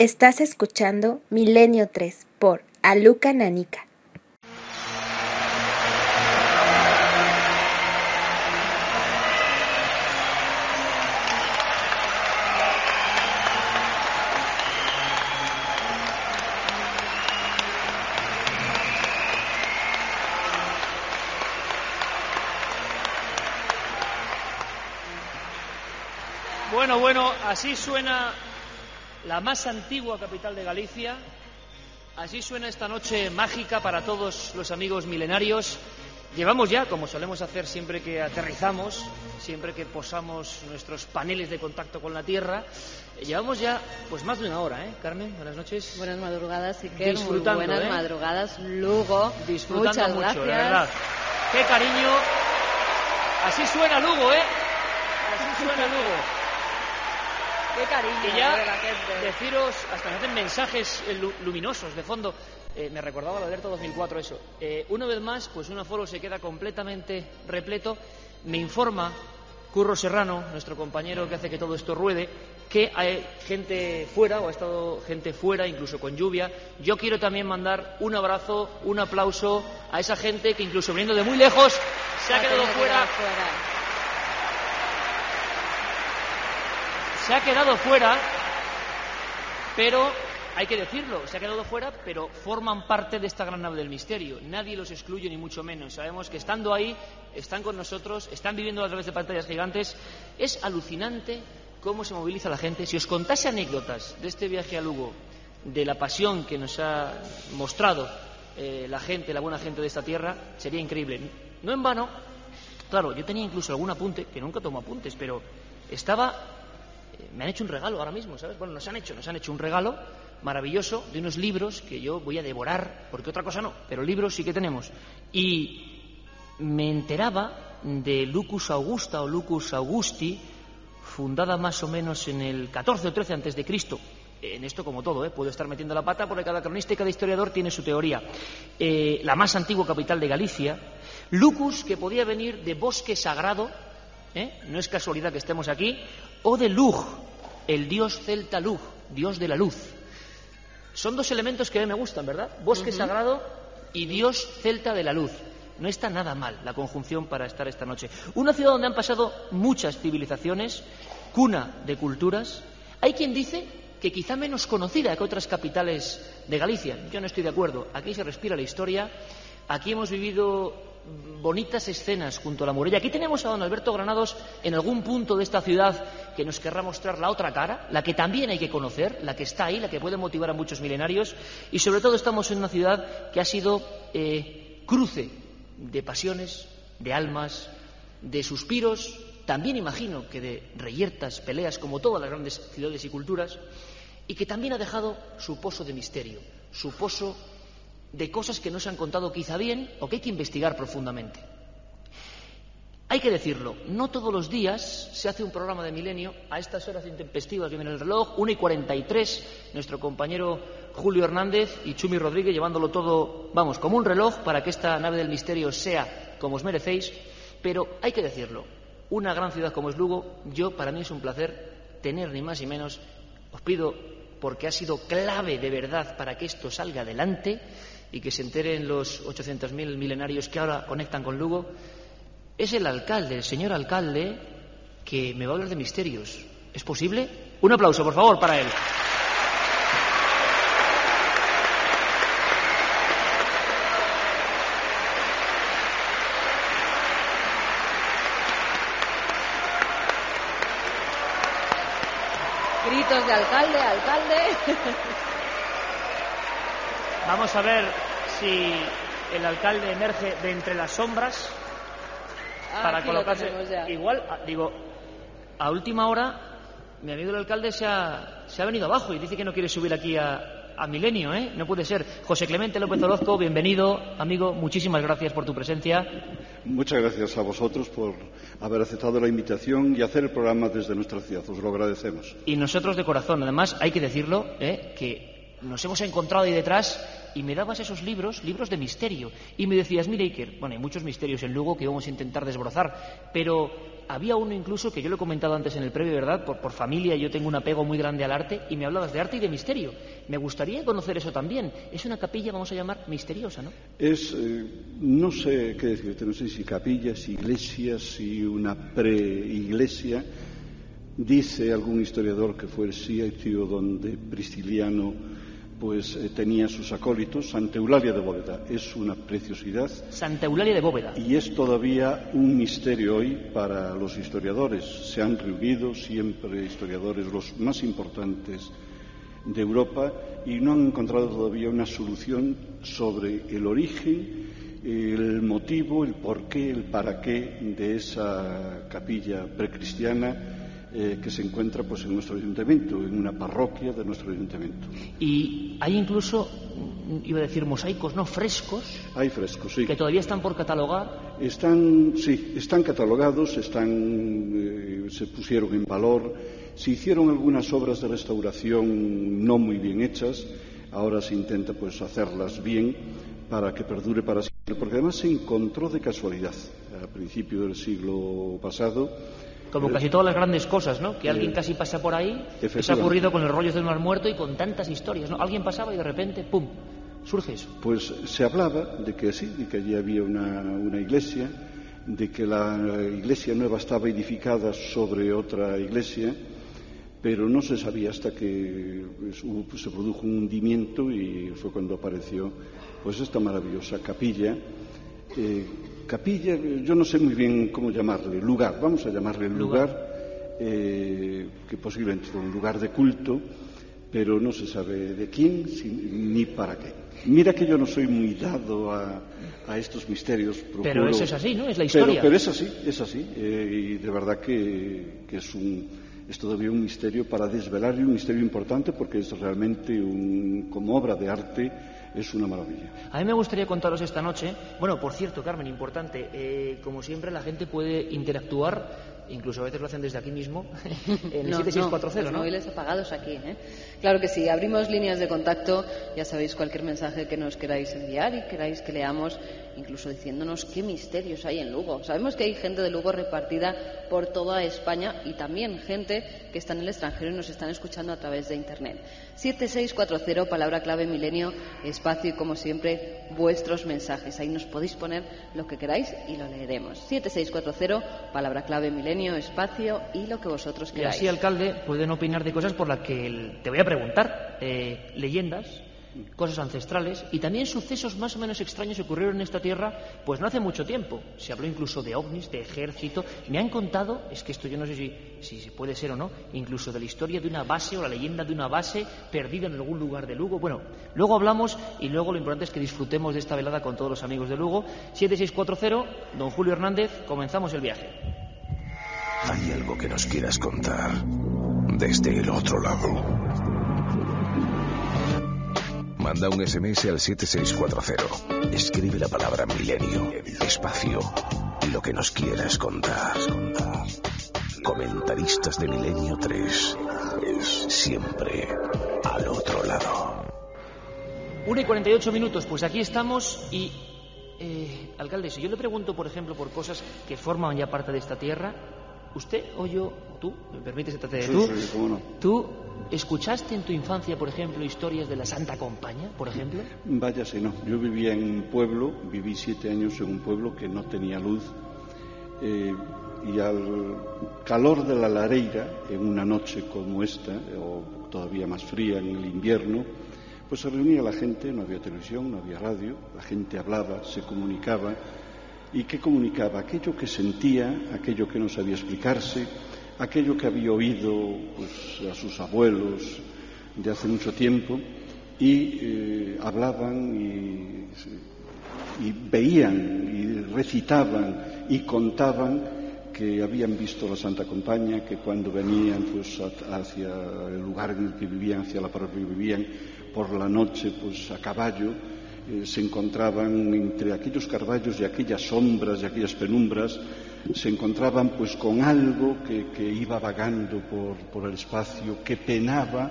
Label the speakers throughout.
Speaker 1: Estás escuchando Milenio 3 por Aluka Nanika.
Speaker 2: Bueno, así suena la más antigua capital de Galicia, así suena esta noche mágica para todos los amigos milenarios. Llevamos ya, como solemos hacer siempre que aterrizamos, siempre que posamos nuestros paneles de contacto con la Tierra, llevamos ya pues más de una hora, Carmen, buenas noches.
Speaker 3: Buenas madrugadas, Iker.
Speaker 2: Disfrutando,
Speaker 3: muy buenas madrugadas, Lugo.
Speaker 2: Disfrutando
Speaker 3: muchas
Speaker 2: mucho,
Speaker 3: gracias.
Speaker 2: de verdad. Qué cariño. Así suena Lugo, Así suena Lugo.
Speaker 3: Qué cariño
Speaker 2: Y ya
Speaker 3: de la gente.
Speaker 2: deciros, hasta me hacen mensajes luminosos de fondo. Me recordaba la alerta 2004 eso. Una vez más, pues un aforo se queda completamente repleto. Me informa Curro Serrano, nuestro compañero que hace que todo esto ruede, que hay gente fuera, o ha estado gente fuera, incluso con lluvia. Yo quiero también mandar un abrazo, un aplauso a esa gente que incluso viniendo de muy lejos se ha quedado fuera. Se ha quedado fuera, pero hay que decirlo, se ha quedado fuera, pero forman parte de esta gran nave del misterio. Nadie los excluye, ni mucho menos. Sabemos que estando ahí, están con nosotros, están viviendo a través de pantallas gigantes. Es alucinante cómo se moviliza la gente. Si os contase anécdotas de este viaje a Lugo, de la pasión que nos ha mostrado la gente, la buena gente de esta tierra, sería increíble. No en vano, claro, yo tenía incluso algún apunte, que nunca tomo apuntes, pero estaba... Me han hecho un regalo ahora mismo, ¿sabes? Bueno, nos han hecho un regalo maravilloso de unos libros que yo voy a devorar, porque otra cosa no, pero libros sí que tenemos. Y me enteraba de Lucus Augusta o Lucus Augusti, fundada más o menos en el 14 o 13 antes de Cristo. En esto, como todo, puedo estar metiendo la pata porque cada cronista y cada historiador tiene su teoría. La más antigua capital de Galicia. Lucus, que podía venir de bosque sagrado, no es casualidad que estemos aquí, o de Lug, el dios celta Lug, dios de la luz. Son dos elementos que a mí me gustan, ¿verdad? Bosque sagrado y dios celta de la luz. No está nada mal la conjunción para estar esta noche. Una ciudad donde han pasado muchas civilizaciones, cuna de culturas. Hay quien dice que quizá menos conocida que otras capitales de Galicia. Yo no estoy de acuerdo. Aquí se respira la historia, aquí hemos vivido bonitas escenas junto a la muralla. Aquí tenemos a don Alberto Granados en algún punto de esta ciudad que nos querrá mostrar la otra cara, la que también hay que conocer, la que está ahí, la que puede motivar a muchos milenarios. Y sobre todo estamos en una ciudad que ha sido cruce de pasiones, de almas, de suspiros, también imagino que de reyertas, peleas, como todas las grandes ciudades y culturas, y que también ha dejado su pozo de misterio, su pozo de cosas que no se han contado quizá bien o que hay que investigar profundamente. Hay que decirlo, no todos los días se hace un programa de Milenio a estas horas intempestivas que viene el reloj, 1:43, nuestro compañero Julio Hernández y Chumi Rodríguez llevándolo todo, vamos, como un reloj para que esta nave del misterio sea como os merecéis, pero hay que decirlo, una gran ciudad como es Lugo, para mí es un placer tener ni más ni menos, os pido, porque ha sido clave de verdad para que esto salga adelante y que se enteren los 800.000 milenarios que ahora conectan con Lugo, es el alcalde, el señor alcalde, que me va a hablar de misterios. ¿Es posible? Un aplauso, por favor, para él.
Speaker 3: Gritos de alcalde, alcalde.
Speaker 2: Vamos a ver si el alcalde emerge de entre las sombras para colocarse. Igual, digo, a última hora, mi amigo el alcalde se ha venido abajo y dice que no quiere subir aquí a Milenio, No puede ser. José Clemente López Orozco, bienvenido, amigo, muchísimas gracias por tu presencia.
Speaker 4: Muchas gracias a vosotros por haber aceptado la invitación y hacer el programa desde nuestra ciudad, os lo agradecemos.
Speaker 2: Y nosotros de corazón, además, hay que decirlo, que nos hemos encontrado ahí detrás y me dabas esos libros de misterio, y me decías, mira Iker, bueno, hay muchos misterios en Lugo que vamos a intentar desbrozar, pero había uno incluso que yo lo he comentado antes en el previo, ¿verdad? Por familia yo tengo un apego muy grande al arte, y me hablabas de arte y de misterio. Me gustaría conocer eso también. Es una capilla, vamos a llamar, misteriosa, ¿no?
Speaker 4: No sé qué decirte, no sé si capilla, si iglesia, si una preiglesia. Dice algún historiador que fue el sitio donde Prisciliano tenía sus acólitos. Santa Eulalia de Bóveda es una preciosidad.
Speaker 2: Santa Eulalia de Bóveda.
Speaker 4: Y es todavía un misterio hoy para los historiadores. Se han reunido siempre historiadores, los más importantes de Europa, y no han encontrado todavía una solución sobre el origen, el motivo, el porqué, el para qué de esa capilla precristiana que se encuentra en nuestro ayuntamiento, en una parroquia de nuestro ayuntamiento.
Speaker 2: Y hay incluso, iba a decir mosaicos, ¿no? Frescos.
Speaker 4: Hay frescos, sí.
Speaker 2: Que todavía están por catalogar.
Speaker 4: Están catalogados, se pusieron en valor. Se hicieron algunas obras de restauración no muy bien hechas. Ahora se intenta hacerlas bien para que perdure para siempre, porque además se encontró de casualidad a principios del siglo pasado.
Speaker 2: Como casi todas las grandes cosas, ¿no? Que alguien casi pasa por ahí. Eso ha ocurrido con los rollos del Mar Muerto y con tantas historias, ¿no? Alguien pasaba y de repente, ¡pum!, surge eso. Pues
Speaker 4: se hablaba de que sí, de que allí había una iglesia, de que la iglesia nueva estaba edificada sobre otra iglesia, pero no se sabía hasta que se produjo un hundimiento, y fue cuando apareció esta maravillosa capilla. Capilla, yo no sé muy bien cómo llamarle, lugar, vamos a llamarle lugar, que posiblemente fue un lugar de culto, pero no se sabe de quién ni para qué. Mira que yo no soy muy dado a estos misterios.
Speaker 2: Pero eso es así, ¿no? Es la historia.
Speaker 4: Pero es así, y de verdad que es todavía un misterio para desvelar, y un misterio importante, porque es realmente como obra de arte. Es una maravilla.
Speaker 2: A mí me gustaría contaros esta noche, bueno, por cierto, Carmen, importante, como siempre la gente puede interactuar, incluso a veces lo hacen desde aquí mismo, en el 7640,
Speaker 3: los móviles apagados aquí, ¿eh? Claro que sí, abrimos líneas de contacto, ya sabéis, cualquier mensaje que nos queráis enviar y queráis que leamos, incluso diciéndonos qué misterios hay en Lugo. Sabemos que hay gente de Lugo repartida por toda España, y también gente que está en el extranjero y nos están escuchando a través de Internet. 7640, palabra clave milenio, espacio, y como siempre vuestros mensajes. Ahí nos podéis poner lo que queráis y lo leeremos. 7640, palabra clave milenio, espacio y lo que vosotros queráis.
Speaker 2: Y así, alcalde, pueden opinar de cosas por las que te voy a preguntar. Leyendas, cosas ancestrales y también sucesos más o menos extraños que ocurrieron en esta tierra pues no hace mucho tiempo. Se habló incluso de ovnis, de ejército. Me han contado, es que esto yo no sé si puede ser o no, incluso de la historia de una base o la leyenda de una base perdida en algún lugar de Lugo. Bueno, luego hablamos, y luego lo importante es que disfrutemos de esta velada con todos los amigos de Lugo. 7640, don Julio Hernández, comenzamos el viaje.
Speaker 5: ¿Hay algo que nos quieras contar desde el otro lado? Manda un SMS al 7640. Escribe la palabra milenio, espacio, y lo que nos quieras contar. Comentaristas de Milenio 3. Siempre al otro lado.
Speaker 2: 1:48, pues aquí estamos y... alcalde, si yo le pregunto, por ejemplo, por cosas que forman ya parte de esta tierra, usted o yo, tú, me permite se trate de tú,
Speaker 4: sí, cómo no.
Speaker 2: ¿Tú escuchaste en tu infancia, por ejemplo, historias de la Santa Compaña, por ejemplo?
Speaker 4: Vaya si no. Yo vivía en un pueblo, viví 7 años en un pueblo que no tenía luz, y al calor de la lareira, en una noche como esta, o todavía más fría en el invierno, pues se reunía la gente, no había televisión, no había radio, la gente hablaba, se comunicaba. ¿Y qué comunicaba? Aquello que sentía, aquello que no sabía explicarse, aquello que había oído a sus abuelos de hace mucho tiempo, y hablaban y veían y recitaban y contaban que habían visto la Santa Compaña, que cuando venían hacia el lugar en el que vivían, hacia la parroquia que vivían, por la noche a caballo, se encontraban entre aquellos carballos y aquellas sombras y aquellas penumbras, se encontraban con algo que iba vagando por el espacio, que penaba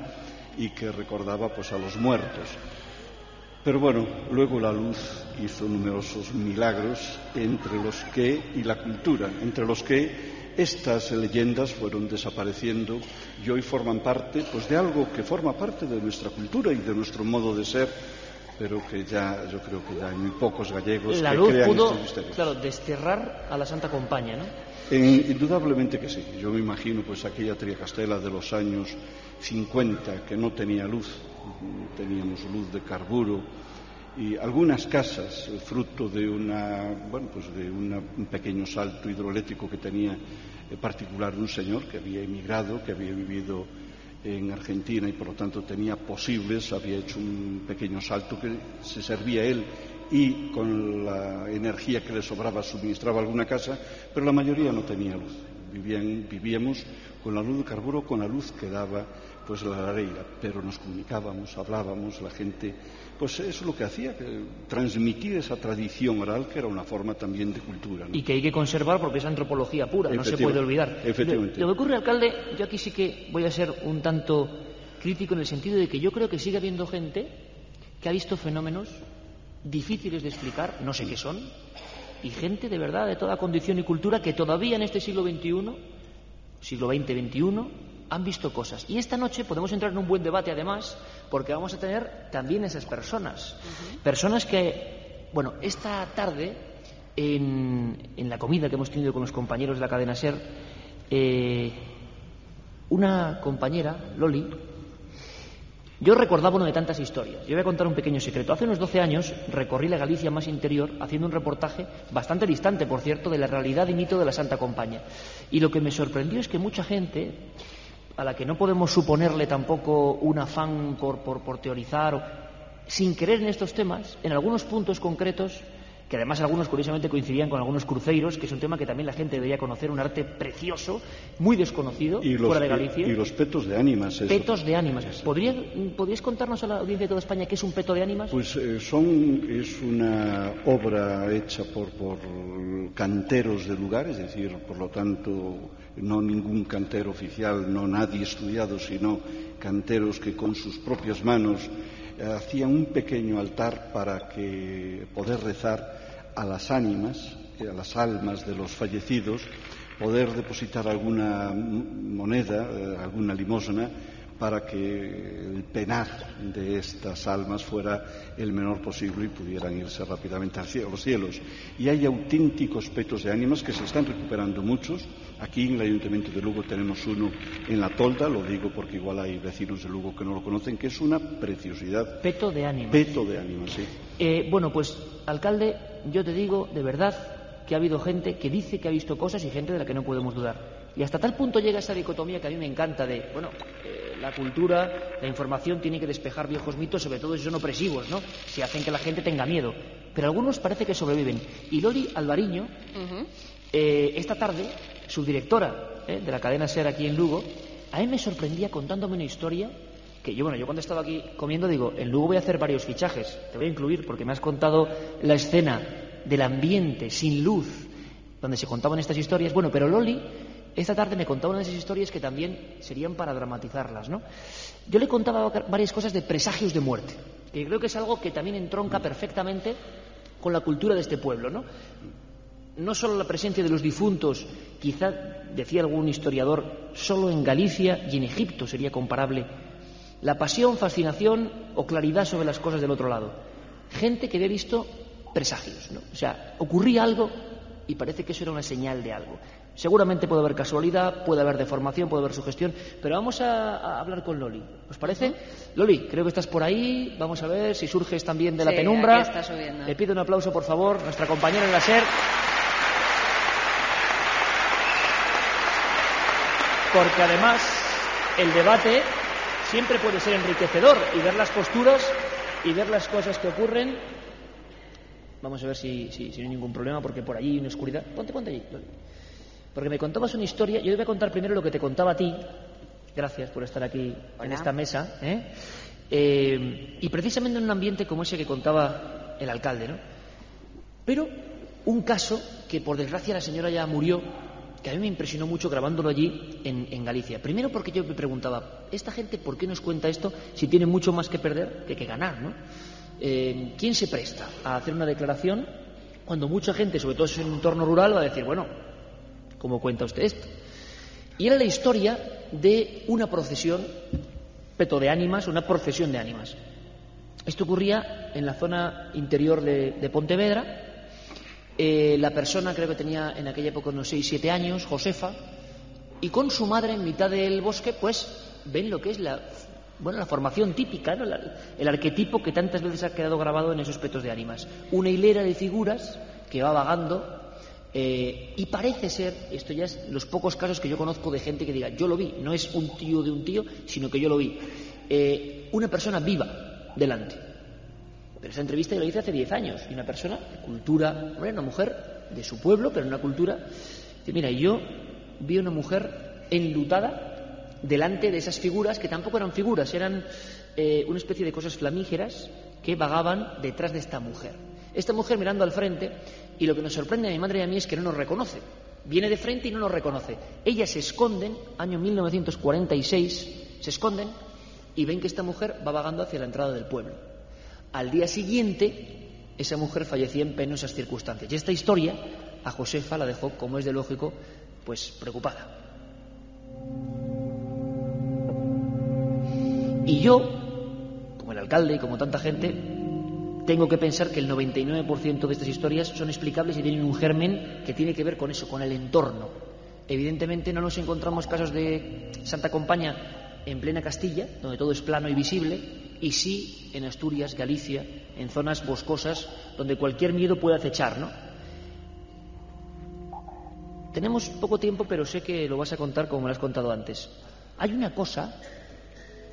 Speaker 4: y que recordaba a los muertos. Pero bueno, luego la luz hizo numerosos milagros y la cultura, entre los que estas leyendas fueron desapareciendo y hoy forman parte pues, de algo que forma parte de nuestra cultura y de nuestro modo de ser, pero que ya, yo creo que ya hay muy pocos gallegos
Speaker 2: la
Speaker 4: que
Speaker 2: luz
Speaker 4: crean
Speaker 2: pudo,
Speaker 4: estos misterios.
Speaker 2: claro, desterrar a la Santa Compaña, ¿no?
Speaker 4: Indudablemente que sí. Yo me imagino pues aquella Triacastela de los años 50 que no tenía luz, teníamos luz de carburo y algunas casas, fruto de un pequeño salto hidroeléctrico que tenía particular un señor que había emigrado, que había vivido en Argentina y por lo tanto tenía posibles, había hecho un pequeño salto que se servía él y con la energía que le sobraba suministraba alguna casa, pero la mayoría no tenía luz. Vivíamos con la luz de carburo, con la luz que daba pues la lareira, pero nos comunicábamos, hablábamos, la gente, pues eso es lo que hacía, transmitir esa tradición oral que era una forma también de cultura, ¿no?
Speaker 2: Y que hay que conservar porque es antropología pura, no se puede olvidar.
Speaker 4: Efectivamente.
Speaker 2: Lo que ocurre, alcalde, yo aquí sí que voy a ser un tanto crítico en el sentido de que yo creo que sigue habiendo gente que ha visto fenómenos difíciles de explicar, no sé qué son, y gente de verdad de toda condición y cultura que todavía en este siglo XXI, siglo XX-XXI, han visto cosas. Y esta noche podemos entrar en un buen debate, además, porque vamos a tener también esas personas. Personas que, bueno, esta tarde, en la comida que hemos tenido con los compañeros de la cadena SER, una compañera, Loli, yo recordaba una de tantas historias. Yo voy a contar un pequeño secreto. Hace unos 12 años recorrí la Galicia más interior haciendo un reportaje bastante distante, por cierto, de la realidad y mito de la Santa Compaña. Y lo que me sorprendió es que mucha gente, a la que no podemos suponerle tampoco un afán por teorizar, sin querer en estos temas, en algunos puntos concretos, que además algunos curiosamente coincidían con algunos cruceiros, que es un tema que también la gente debería conocer, un arte precioso, muy desconocido, fuera de Galicia.
Speaker 4: Y los petos de ánimas. Eso.
Speaker 2: Petos de ánimas. ¿Podríais contarnos a la audiencia de toda España qué es un peto de ánimas?
Speaker 4: Pues es una obra hecha por canteros de lugar, es decir, por lo tanto, no ningún cantero oficial, no nadie estudiado, sino canteros que con sus propias manos hacían un pequeño altar para poder rezar a las ánimas, a las almas de los fallecidos, poder depositar alguna moneda, alguna limosna, para que el penar de estas almas fuera el menor posible y pudieran irse rápidamente a los cielos. Y hay auténticos petos de ánimas que se están recuperando muchos. Aquí en el Ayuntamiento de Lugo tenemos uno en La Tolda, lo digo porque igual hay vecinos de Lugo que no lo conocen, que es una preciosidad.
Speaker 2: Peto de ánimas.
Speaker 4: Peto de ánimas, sí.
Speaker 2: Bueno, pues, alcalde, yo te digo de verdad que ha habido gente que dice que ha visto cosas y gente de la que no podemos dudar. Y hasta tal punto llega esa dicotomía que a mí me encanta de, la cultura, la información tiene que despejar viejos mitos, sobre todo si son opresivos, ¿no? Si hacen que la gente tenga miedo. Pero algunos parece que sobreviven. Y Loli Alvariño, esta tarde, subdirectora de la cadena SER aquí en Lugo, a mí me sorprendía contándome una historia que yo cuando estaba aquí comiendo digo, en Lugo voy a hacer varios fichajes, te voy a incluir porque me has contado la escena del ambiente sin luz donde se contaban estas historias. Bueno, pero Loli esta tarde me contaba una de esas historias que también serían para dramatizarlas, ¿no? Yo le contaba varias cosas de presagios de muerte, que creo que es algo que también entronca perfectamente con la cultura de este pueblo, ¿no? No solo la presencia de los difuntos, quizá, decía algún historiador, solo en Galicia y en Egipto sería comparable. La pasión, fascinación o claridad sobre las cosas del otro lado. Gente que había visto presagios, ¿no? O sea, ocurría algo y parece que eso era una señal de algo. Seguramente puede haber casualidad, puede haber deformación, puede haber sugestión, pero vamos a hablar con Loli. ¿Os parece? Loli, creo que estás por ahí. Vamos a ver si surges también de la penumbra.
Speaker 3: Aquí está subiendo.
Speaker 2: Le pido un aplauso, por favor, nuestra compañera en la SER. Porque además el debate siempre puede ser enriquecedor y ver las posturas y ver las cosas que ocurren. Vamos a ver si no hay ningún problema, porque por allí hay una oscuridad. Ponte allí, Loli. Porque me contabas una historia. Yo te voy a contar primero lo que te contaba a ti. Gracias por estar aquí en esta mesa. Y precisamente en un ambiente como ese que contaba el alcalde, ¿no? Pero un caso que por desgracia la señora ya murió, que a mí me impresionó mucho grabándolo allí en Galicia. Primero porque yo me preguntaba, ¿esta gente por qué nos cuenta esto si tiene mucho más que perder que ganar, ¿no? ¿quién se presta a hacer una declaración cuando mucha gente, sobre todo en un entorno rural, va a decir, bueno, ¿cómo cuenta usted esto? Y era la historia de una procesión, peto de ánimas, una procesión de ánimas. Esto ocurría en la zona interior de Pontevedra. La persona creo que tenía en aquella época unos 6-7 años, Josefa, y con su madre en mitad del bosque, pues ven lo que es la formación típica, ¿no? El arquetipo que tantas veces ha quedado grabado en esos petos de ánimas. Una hilera de figuras que va vagando, y parece ser, esto ya es los pocos casos que yo conozco de gente que diga, yo lo vi, no es un tío de un tío, sino que yo lo vi, una persona viva delante. Pero esa entrevista yo la hice hace 10 años, y una persona de cultura, una mujer de su pueblo, pero una cultura, dice, mira, yo vi una mujer enlutada delante de esas figuras, que tampoco eran figuras, eran una especie de cosas flamígeras que vagaban detrás de esta mujer. Esta mujer mirando al frente, y lo que nos sorprende a mi madre y a mí es que no nos reconoce. Viene de frente y no nos reconoce. Ellas se esconden, año 1946, se esconden y ven que esta mujer va vagando hacia la entrada del pueblo. Al día siguiente, esa mujer fallecía en penosas circunstancias. Y esta historia a Josefa la dejó, como es de lógico, pues preocupada. Y yo, como el alcalde y como tanta gente, tengo que pensar que el 99% de estas historias son explicables y tienen un germen que tiene que ver con eso, con el entorno. Evidentemente no nos encontramos casos de Santa Compaña en plena Castilla, donde todo es plano y visible, y sí en Asturias, Galicia, en zonas boscosas, donde cualquier miedo puede acechar, ¿no? Tenemos poco tiempo, pero sé que lo vas a contar como me lo has contado antes. Hay una cosa,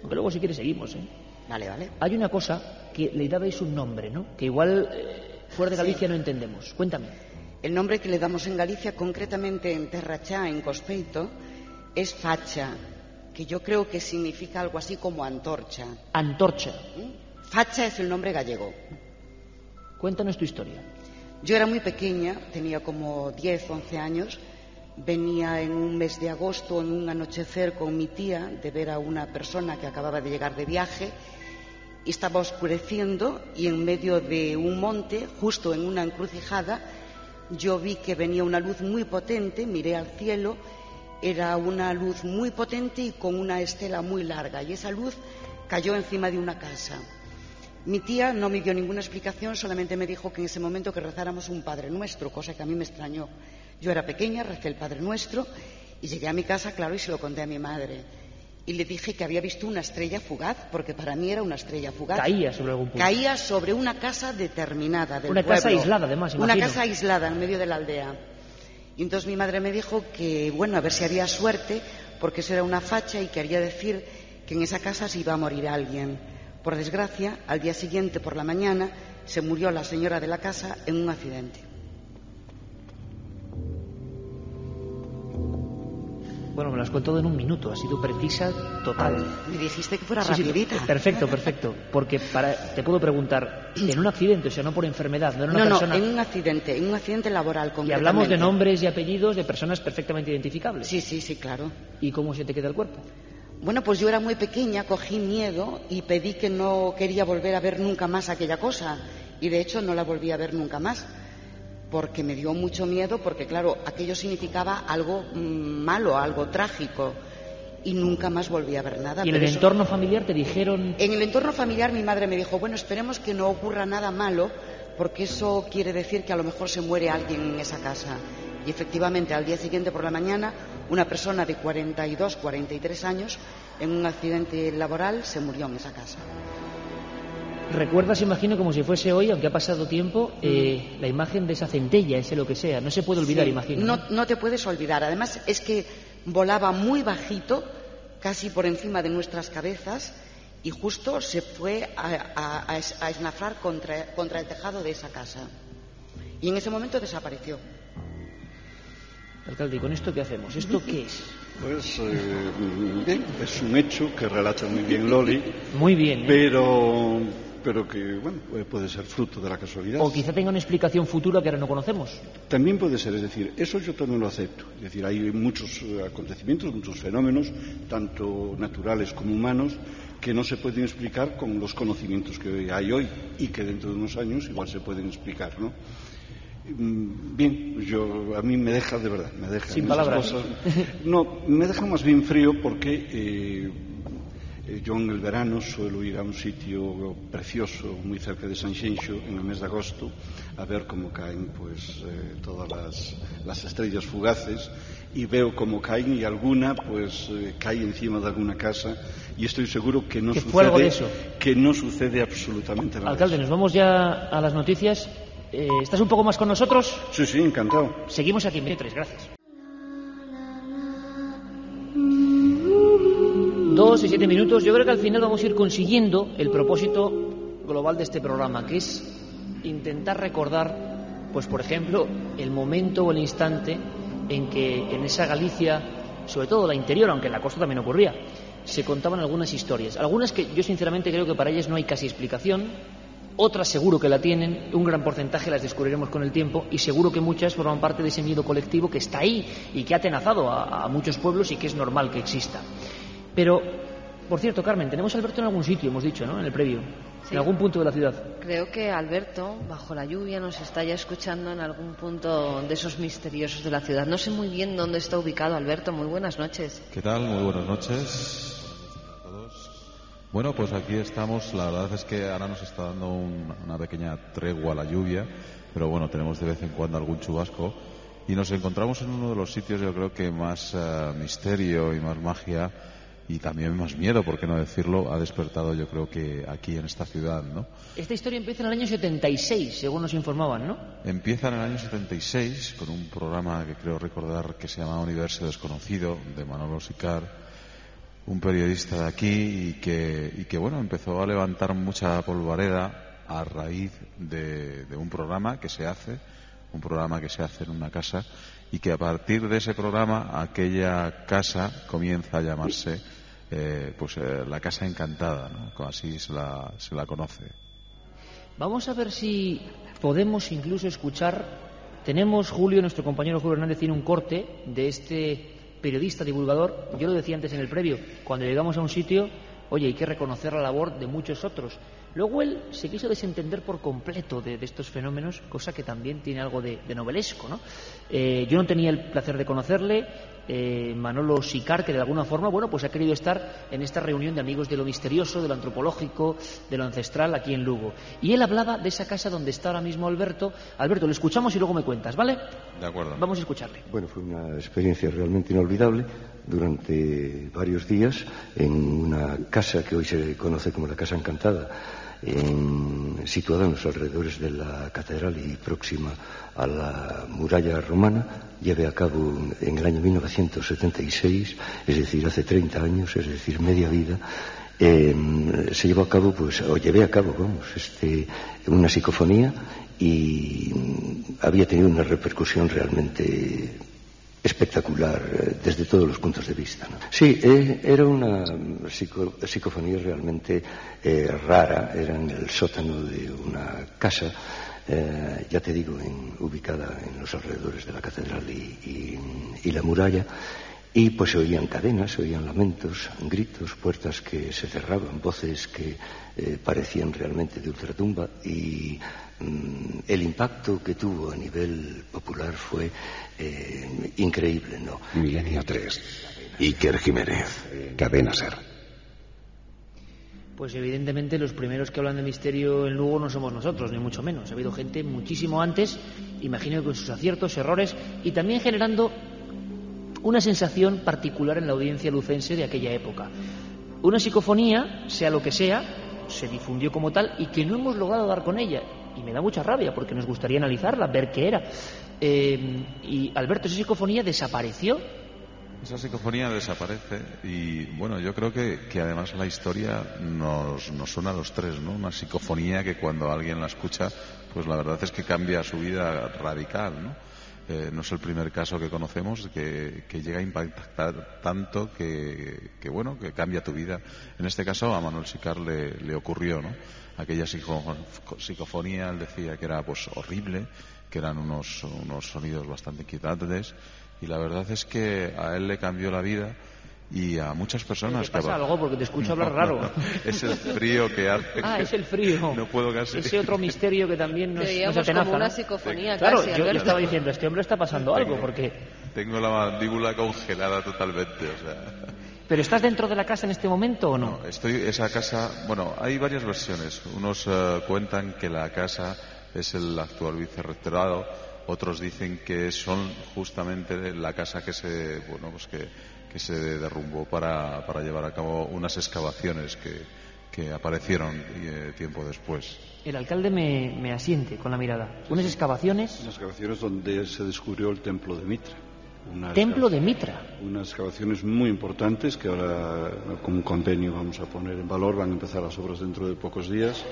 Speaker 2: aunque luego si quieres seguimos,
Speaker 6: Vale.
Speaker 2: Hay una cosa que le dabais un nombre, ¿no? Que igual fuera de Galicia no entendemos. Cuéntame.
Speaker 6: El nombre que le damos en Galicia, concretamente en Terrachá, en Cospeito, es facha, que yo creo que significa algo así como antorcha.
Speaker 2: Antorcha.
Speaker 6: Facha es el nombre gallego.
Speaker 2: Cuéntanos tu historia.
Speaker 6: Yo era muy pequeña, tenía como 10, 11 años. Venía en un mes de agosto, en un anochecer, con mi tía, de ver a una persona que acababa de llegar de viaje. Y estaba oscureciendo y en medio de un monte, justo en una encrucijada, yo vi que venía una luz muy potente, miré al cielo, era una luz muy potente y con una estela muy larga, y esa luz cayó encima de una casa. Mi tía no me dio ninguna explicación, solamente me dijo que en ese momento que rezáramos un Padre Nuestro, cosa que a mí me extrañó. Yo era pequeña, recé el Padre Nuestro y llegué a mi casa, claro, y se lo conté a mi madre. Y le dije que había visto una estrella fugaz, porque para mí era una estrella fugaz.
Speaker 2: Caía sobre algún punto.
Speaker 6: Caía sobre una casa determinada del
Speaker 2: pueblo. Una casa aislada, además, imagino.
Speaker 6: Una casa aislada en medio de la aldea. Y entonces mi madre me dijo que, bueno, a ver si había suerte, porque eso era una facha y quería decir que en esa casa se iba a morir alguien. Por desgracia, al día siguiente, por la mañana, se murió la señora de la casa en un accidente.
Speaker 2: Bueno, me lo has contado en un minuto, ha sido precisa, total.
Speaker 6: Me dijiste que fuera rapidita.
Speaker 2: Sí, perfecto. Porque te puedo preguntar, en un accidente, o sea, no por enfermedad, no era una persona...
Speaker 6: No, en un accidente laboral concretamente.
Speaker 2: Y hablamos de nombres y apellidos de personas perfectamente identificables.
Speaker 6: Sí, claro.
Speaker 2: ¿Y cómo se te queda el cuerpo?
Speaker 6: Bueno, pues yo era muy pequeña, cogí miedo y pedí que no quería volver a ver nunca más aquella cosa. Y de hecho no la volví a ver nunca más. Porque me dio mucho miedo, porque claro, aquello significaba algo malo, algo trágico, y nunca más volví a ver nada.
Speaker 2: ¿Y en el entorno familiar te dijeron...?
Speaker 6: En el entorno familiar mi madre me dijo, bueno, esperemos que no ocurra nada malo, porque eso quiere decir que a lo mejor se muere alguien en esa casa. Y efectivamente, al día siguiente por la mañana, una persona de 42, 43 años, en un accidente laboral, se murió en esa casa.
Speaker 2: ¿Recuerdas, imagino, como si fuese hoy, aunque ha pasado tiempo, la imagen de esa centella, ese lo que sea? No se puede olvidar, imagino.
Speaker 6: No te puedes olvidar. Además, es que volaba muy bajito, casi por encima de nuestras cabezas, y justo se fue a esnafrar contra el tejado de esa casa. Y en ese momento desapareció.
Speaker 2: Alcalde, ¿y con esto qué hacemos? ¿Esto qué es?
Speaker 4: Pues bien, es un hecho que relata muy bien Loli.
Speaker 2: Muy bien.
Speaker 4: Pero pero que, bueno, puede ser fruto de la casualidad.
Speaker 2: O quizá tenga una explicación futura que ahora no conocemos.
Speaker 4: También puede ser, es decir, eso yo también lo acepto. Es decir, hay muchos acontecimientos, muchos fenómenos, tanto naturales como humanos, que no se pueden explicar con los conocimientos que hay hoy y que dentro de unos años igual se pueden explicar, ¿no? Bien, a mí me deja, de verdad, me deja
Speaker 2: sin palabras.
Speaker 4: Cosas. No, me deja más bien frío porque yo en el verano suelo ir a un sitio precioso muy cerca de Sanxenxo en el mes de agosto a ver cómo caen pues todas las estrellas fugaces, y veo cómo caen, y alguna pues cae encima de alguna casa, y estoy seguro que no sucede absolutamente nada.
Speaker 2: Alcalde, nos vamos ya a las noticias. ¿Estás un poco más con nosotros?
Speaker 4: Sí, encantado.
Speaker 2: Seguimos aquí en Milenio 3, gracias. 2 y 7 minutos. Yo creo que al final vamos a ir consiguiendo el propósito global de este programa, que es intentar recordar, pues por ejemplo, el momento o el instante en que en esa Galicia, sobre todo la interior, aunque en la costa también ocurría, se contaban algunas historias. Algunas que yo sinceramente creo que para ellas no hay casi explicación. Otras seguro que la tienen, un gran porcentaje las descubriremos con el tiempo, y seguro que muchas forman parte de ese miedo colectivo que está ahí y que ha atenazado a muchos pueblos y que es normal que exista. Pero, por cierto, Carmen, tenemos a Alberto en algún sitio, hemos dicho, ¿no?, en el previo, sí, en algún punto de la ciudad.
Speaker 3: Creo que Alberto, bajo la lluvia, nos está ya escuchando en algún punto de esos misteriosos de la ciudad. No sé muy bien dónde está ubicado Alberto. Muy buenas noches.
Speaker 7: ¿Qué tal? Muy buenas noches. Bueno, pues aquí estamos. La verdad es que ahora nos está dando una pequeña tregua a la lluvia, pero bueno, tenemos de vez en cuando algún chubasco, y nos encontramos en uno de los sitios, yo creo que más misterio y más magia y también más miedo, por qué no decirlo, ha despertado, yo creo que aquí en esta ciudad, ¿no?
Speaker 2: Esta historia empieza en el año 76, según nos informaban, ¿no?
Speaker 7: Empieza en el año 76 con un programa que creo recordar que se llama Universo Desconocido, de Manolo Sicar, un periodista de aquí, y que bueno, empezó a levantar mucha polvareda a raíz de un programa que se hace en una casa, y que a partir de ese programa aquella casa comienza a llamarse la Casa Encantada, ¿no? Así se la conoce.
Speaker 2: Vamos a ver si podemos incluso escuchar. Tenemos, Julio, nuestro compañero Julio Hernández, tiene un corte de este periodista divulgador. Yo lo decía antes en el previo, cuando llegamos a un sitio, oye, hay que reconocer la labor de muchos otros. Luego él se quiso desentender por completo de estos fenómenos, cosa que también tiene algo de novelesco, ¿no? Yo no tenía el placer de conocerle. Manolo Sicar, que de alguna forma, bueno, pues ha querido estar en esta reunión de amigos de lo misterioso, de lo antropológico, de lo ancestral aquí en Lugo. Y él hablaba de esa casa donde está ahora mismo Alberto. Alberto, lo escuchamos y luego me cuentas, ¿vale?
Speaker 7: De acuerdo.
Speaker 2: Vamos a escucharle.
Speaker 8: Bueno, fue una experiencia realmente inolvidable. Durante varios días en una casa que hoy se conoce como la Casa Encantada, situada en los alrededores de la catedral y próxima a la muralla romana, llevé a cabo en el año 1976, es decir, hace 30 años, es decir, media vida. Se llevó a cabo, llevé a cabo, una psicofonía, y había tenido una repercusión realmente espectacular desde todos los puntos de vista, ¿no? Sí, era una psicofonía realmente rara. Era en el sótano de una casa, ya te digo, ubicada en los alrededores de la catedral y la muralla, y pues se oían cadenas, se oían lamentos, gritos, puertas que se cerraban, voces que parecían realmente de ultratumba, y el impacto que tuvo a nivel popular fue increíble, ¿no?
Speaker 5: Milenio 3. Iker Jiménez, Cadena SER.
Speaker 2: Pues evidentemente los primeros que hablan de misterio en Lugo no somos nosotros, ni mucho menos. Ha habido gente muchísimo antes, imagino que con sus aciertos, errores, y también generando una sensación particular en la audiencia lucense de aquella época. Una psicofonía, sea lo que sea, se difundió como tal y que no hemos logrado dar con ella. Y me da mucha rabia porque nos gustaría analizarla, ver qué era. Y Alberto, esa psicofonía desapareció.
Speaker 7: Esa psicofonía desaparece, y bueno, yo creo que además la historia nos suena a los tres, ¿no? Una psicofonía que cuando alguien la escucha, pues la verdad es que cambia su vida radical, ¿no? no es el primer caso que conocemos que llega a impactar tanto que cambia tu vida. En este caso a Manuel Sicard le ocurrió, ¿no? Aquella psicofonía, él decía que era pues horrible, que eran unos sonidos bastante inquietantes, y la verdad es que a él le cambió la vida y a muchas personas.
Speaker 2: ¿Te pasa algo? Porque te escucho hablar raro.
Speaker 7: No. Es el frío que hace.
Speaker 2: Es el frío.
Speaker 7: No puedo casi.
Speaker 2: Ese otro misterio que también nos atenaza,
Speaker 3: como una
Speaker 2: ¿no?
Speaker 3: psicofonía.
Speaker 2: Claro,
Speaker 3: casi,
Speaker 2: yo estaba diciendo, este hombre está pasando algo, porque...
Speaker 7: Tengo la mandíbula congelada totalmente, o sea...
Speaker 2: ¿Pero estás dentro de la casa en este momento o no?
Speaker 7: No, esa casa... Bueno, hay varias versiones. Unos cuentan que la casa es el actual vicerrectorado, otros dicen que son justamente la casa que se derrumbó para llevar a cabo unas excavaciones que aparecieron tiempo después.
Speaker 2: El alcalde me asiente con la mirada. Unas excavaciones...
Speaker 4: Unas excavaciones donde se descubrió el templo de Mitra.
Speaker 2: ¿Templo de Mitra?
Speaker 4: Unas excavaciones muy importantes que ahora, con un convenio, vamos a poner en valor. Van a empezar las obras dentro de pocos días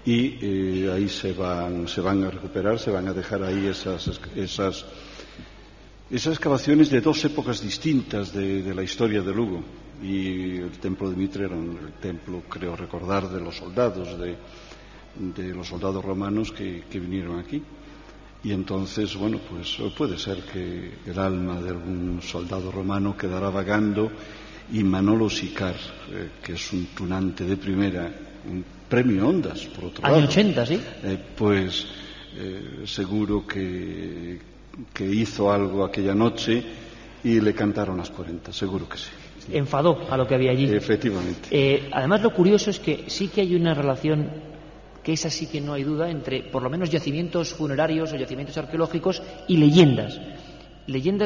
Speaker 4: y ahí se van a recuperar, se van a dejar ahí esas excavaciones de dos épocas distintas de la historia de Lugo. Y el templo de Mitra era el templo, creo recordar, de los soldados, de los soldados romanos que vinieron aquí. Y entonces, bueno, pues puede ser que el alma de algún soldado romano quedará vagando, y Manolo Sicard, que es un tunante de primera, un premio Ondas, por otro lado.
Speaker 2: Año 80, ¿sí?
Speaker 4: Seguro que hizo algo aquella noche y le cantaron las 40, seguro que sí.
Speaker 2: Enfadó a lo que había allí.
Speaker 4: Efectivamente.
Speaker 2: Además, lo curioso es que sí que hay una relación, que esa sí que no hay duda, entre por lo menos yacimientos funerarios o yacimientos arqueológicos y leyendas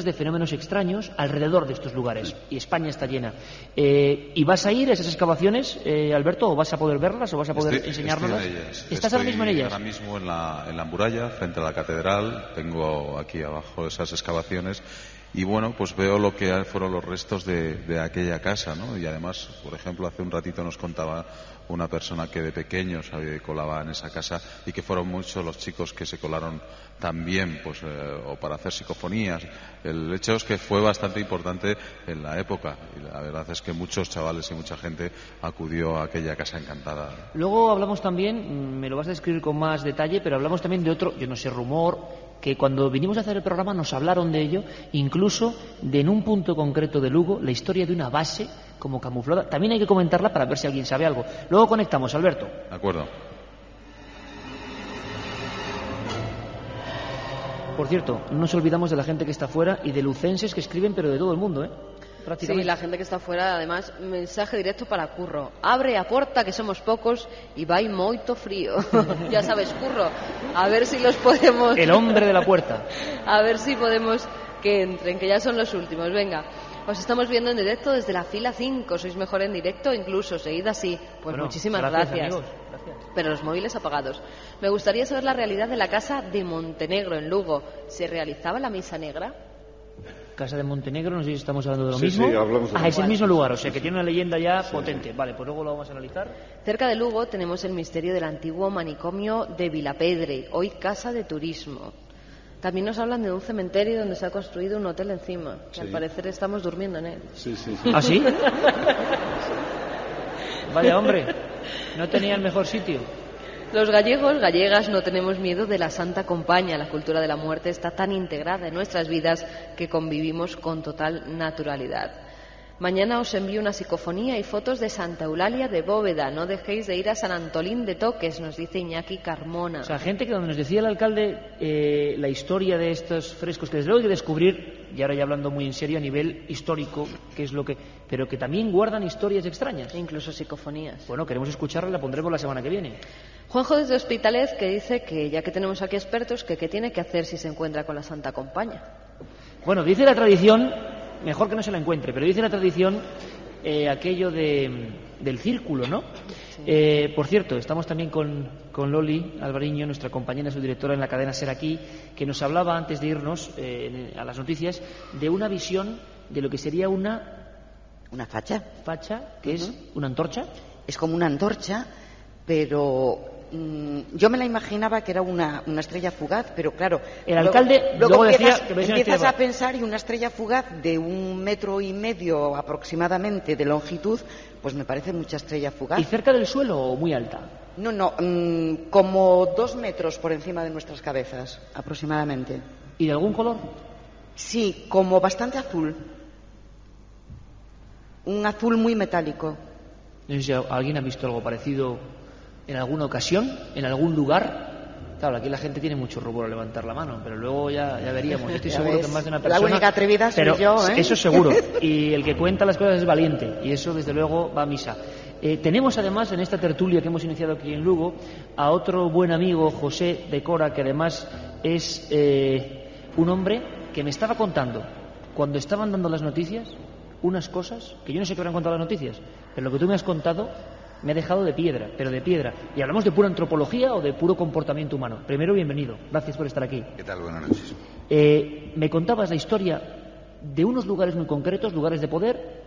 Speaker 2: de fenómenos extraños alrededor de estos lugares, y España está llena. ¿Y vas a ir a esas excavaciones, Alberto, o vas a poder verlas o vas a poder enseñárnoslas? ¿Estás ahora mismo en ellas?
Speaker 7: Ahora mismo en la muralla, frente a la catedral. Tengo aquí abajo esas excavaciones. Y bueno, pues veo lo que fueron los restos de aquella casa, ¿no? Y además, por ejemplo, hace un ratito nos contaba una persona que de pequeño se colaba en esa casa, y que fueron muchos los chicos que se colaron también, pues, o para hacer psicofonías. El hecho es que fue bastante importante en la época, y la verdad es que muchos chavales y mucha gente acudió a aquella casa encantada.
Speaker 2: Luego hablamos también, me lo vas a describir con más detalle, pero hablamos también de otro, yo no sé, rumor, que cuando vinimos a hacer el programa nos hablaron de ello, incluso de, en un punto concreto de Lugo, la historia de una base como camuflada. También hay que comentarla para ver si alguien sabe algo. Luego conectamos, Alberto.
Speaker 7: De acuerdo.
Speaker 2: Por cierto, no nos olvidamos de la gente que está fuera y de lucenses que escriben, pero de todo el mundo, ¿eh?
Speaker 3: Sí, la gente que está fuera, además, mensaje directo para Curro: abre a porta que somos pocos y vai moito frío. Ya sabes, Curro, a ver si los podemos...
Speaker 2: El hombre de la puerta.
Speaker 3: A ver si podemos que entren, que ya son los últimos. Venga, os estamos viendo en directo desde la fila 5. Sois mejor en directo, incluso seguid así. Pues bueno, muchísimas gracias. Amigos, gracias. Pero los móviles apagados. Me gustaría saber la realidad de la casa de Montenegro en Lugo. ¿Se realizaba la misa negra?
Speaker 2: Casa de Montenegro, no sé si estamos hablando de lo mismo.
Speaker 4: Sí, hablamos de
Speaker 2: es el mismo lugar, o sea que tiene una leyenda ya potente. Vale, pues luego lo vamos a analizar.
Speaker 3: Cerca de Lugo tenemos el misterio del antiguo manicomio de Vilapedre, hoy casa de turismo. También nos hablan de un cementerio donde se ha construido un hotel encima, que al parecer estamos durmiendo en él.
Speaker 4: Sí.
Speaker 2: ¿Ah, sí? Vaya, hombre, no tenía el mejor sitio.
Speaker 3: Los gallegos, gallegas, no tenemos miedo de la Santa Compaña. La cultura de la muerte está tan integrada en nuestras vidas que convivimos con total naturalidad. Mañana os envío una psicofonía y fotos de Santa Eulalia de Bóveda. No dejéis de ir a San Antolín de Toques, nos dice Iñaki Carmona.
Speaker 2: O sea, gente que, donde nos decía el alcalde la historia de estos frescos, que desde luego hay que descubrir, y ahora ya hablando muy en serio a nivel histórico, qué es lo que... pero que también guardan historias extrañas.
Speaker 3: Incluso psicofonías.
Speaker 2: Bueno, queremos escucharla y la pondremos la semana que viene.
Speaker 3: Juanjo desde Hospitalet, que dice que ya que tenemos aquí expertos, que qué tiene que hacer si se encuentra con la Santa Compaña.
Speaker 2: Bueno, dice la tradición, mejor que no se la encuentre, pero dice la tradición aquello del círculo, ¿no? Sí. Por cierto, estamos también con Loli Alvariño, nuestra compañera subdirectora en la cadena Ser Aquí, que nos hablaba antes de irnos a las noticias de una visión de lo que sería una
Speaker 6: facha.
Speaker 2: Facha, que es una antorcha.
Speaker 6: Es como una antorcha, pero yo me la imaginaba que era una estrella fugaz, pero claro,
Speaker 2: el alcalde luego decía que
Speaker 6: empiezas a pensar, y una estrella fugaz de 1,5 metros aproximadamente de longitud, pues me parece mucha estrella fugaz.
Speaker 2: ¿Y cerca del suelo o muy alta?
Speaker 6: No, como 2 metros por encima de nuestras cabezas, aproximadamente.
Speaker 2: ¿Y de algún color?
Speaker 6: Sí, como bastante azul. Un azul muy metálico.
Speaker 2: No sé si alguien ha visto algo parecido en alguna ocasión, en algún lugar. Claro, aquí la gente tiene mucho rubor a levantar la mano, pero luego ya veríamos. Yo estoy seguro que más de una persona...
Speaker 6: La única atrevida soy yo, ¿eh?
Speaker 2: Eso seguro. Y el que cuenta las cosas es valiente, y eso desde luego va a misa. Tenemos además en esta tertulia que hemos iniciado aquí en Lugo a otro buen amigo, José de Cora, que además es un hombre que me estaba contando, cuando estaban dando las noticias, unas cosas que yo no sé qué habrán contado las noticias, pero lo que tú me has contado me ha dejado de piedra, pero de piedra. Y hablamos de pura antropología o de puro comportamiento humano. Primero, bienvenido. Gracias por estar aquí.
Speaker 9: ¿Qué tal? Buenas noches.
Speaker 2: Me contabas la historia de unos lugares muy concretos, lugares de poder,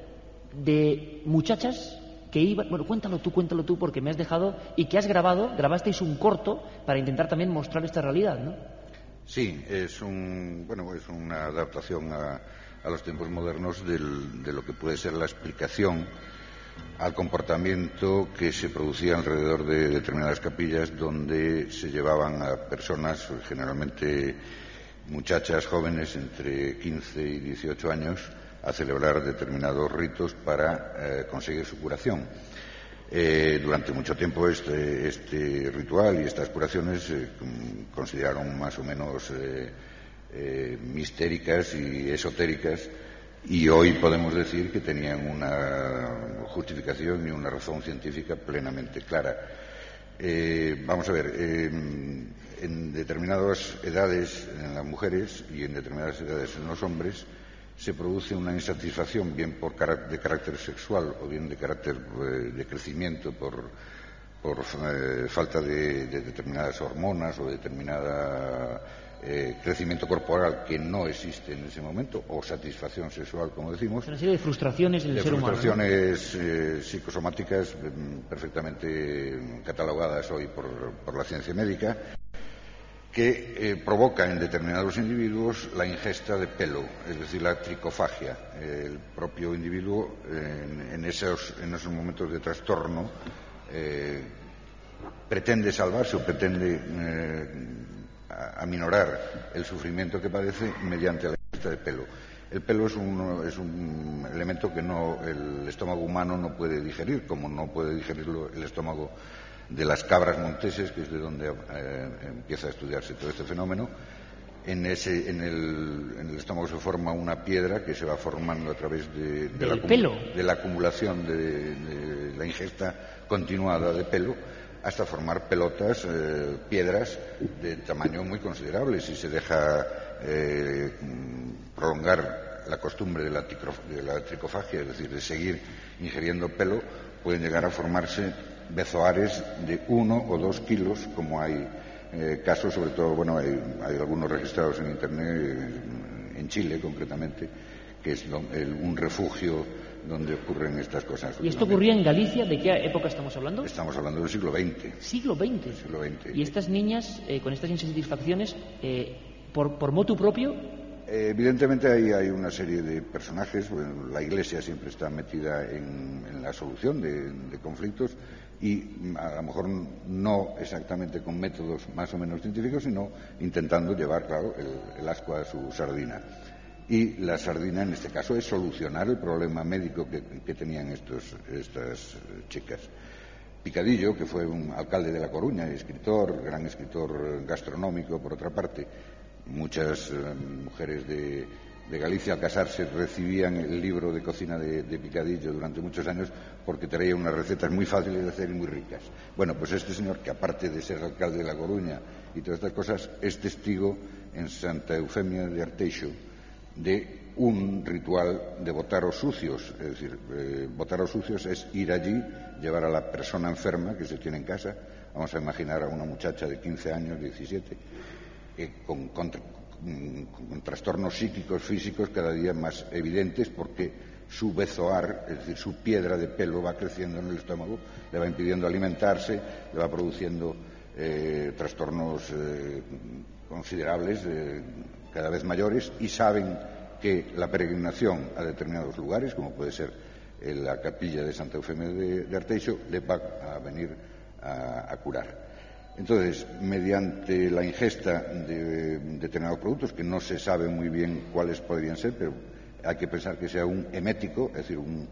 Speaker 2: de muchachas que iban... Bueno, cuéntalo tú, porque me has dejado... Y que grabasteis un corto para intentar también mostrar esta realidad, ¿no?
Speaker 9: Sí, es una adaptación a los tiempos modernos de lo que puede ser la explicación al comportamiento que se producía alrededor de determinadas capillas donde se llevaban a personas, generalmente muchachas jóvenes entre 15 y 18 años, a celebrar determinados ritos para conseguir su curación. Durante mucho tiempo este ritual y estas curaciones se consideraron más o menos mistéricas y esotéricas, y hoy podemos decir que tenían una justificación y una razón científica plenamente clara. Vamos a ver, en determinadas edades en las mujeres y en determinadas edades en los hombres se produce una insatisfacción, bien de carácter sexual o bien de carácter de crecimiento por falta de determinadas hormonas o determinada crecimiento corporal que no existe en ese momento, o satisfacción sexual, como decimos.
Speaker 2: Una serie de frustraciones en el ser humano.
Speaker 9: Frustraciones psicosomáticas perfectamente catalogadas hoy por la ciencia médica, que provoca en determinados individuos la ingesta de pelo, es decir, la tricofagia. El propio individuo en esos momentos de trastorno pretende salvarse o pretende aminorar el sufrimiento que padece mediante la ingesta de pelo. El pelo es un elemento que el estómago humano no puede digerir, como no puede digerirlo el estómago de las cabras monteses, que es de donde empieza a estudiarse todo este fenómeno. En el estómago se forma una piedra que se va formando a través de la acumulación de la ingesta continuada de pelo, hasta formar pelotas, piedras de tamaño muy considerable. Si se deja prolongar la costumbre de la tricofagia, es decir, de seguir ingiriendo pelo, pueden llegar a formarse bezoares de 1 o 2 kilos, como hay casos, sobre todo, hay algunos registrados en Internet, en Chile concretamente, que es un refugio donde ocurren estas cosas.
Speaker 2: ¿Y esto ocurría en Galicia? ¿De qué época estamos hablando?
Speaker 9: Estamos hablando del siglo XX.
Speaker 2: ¿Siglo XX?
Speaker 9: Siglo XX.
Speaker 2: ¿Y estas niñas, con estas insatisfacciones, por motu propio?
Speaker 9: Evidentemente hay una serie de personajes. Bueno, la Iglesia siempre está metida en la solución de conflictos, y a lo mejor no exactamente con métodos más o menos científicos, sino intentando llevar, claro, el ascua a su sardina. Y la sardina en este caso es solucionar el problema médico que tenían estas chicas. Picadillo, que fue un alcalde de La Coruña, gran escritor gastronómico, por otra parte. Muchas mujeres de Galicia, al casarse, recibían el libro de cocina de Picadillo durante muchos años, porque traía unas recetas muy fáciles de hacer y muy ricas. Bueno, pues este señor, que aparte de ser alcalde de La Coruña y todas estas cosas, es testigo en Santa Eufemia de Arteixo de un ritual de botaros sucios. Es decir, botaros sucios es ir allí, llevar a la persona enferma que se tiene en casa. Vamos a imaginar a una muchacha de 15 años, 17, con trastornos psíquicos, físicos cada día más evidentes, porque su bezoar, es decir, su piedra de pelo, va creciendo en el estómago, le va impidiendo alimentarse, le va produciendo trastornos considerables, cada vez mayores, y saben que la peregrinación a determinados lugares, como puede ser la capilla de Santa Eufemia de Arteixo, le va a venir a curar. Entonces, mediante la ingesta de determinados productos, que no se sabe muy bien cuáles podrían ser, pero hay que pensar que sea un emético, es decir, un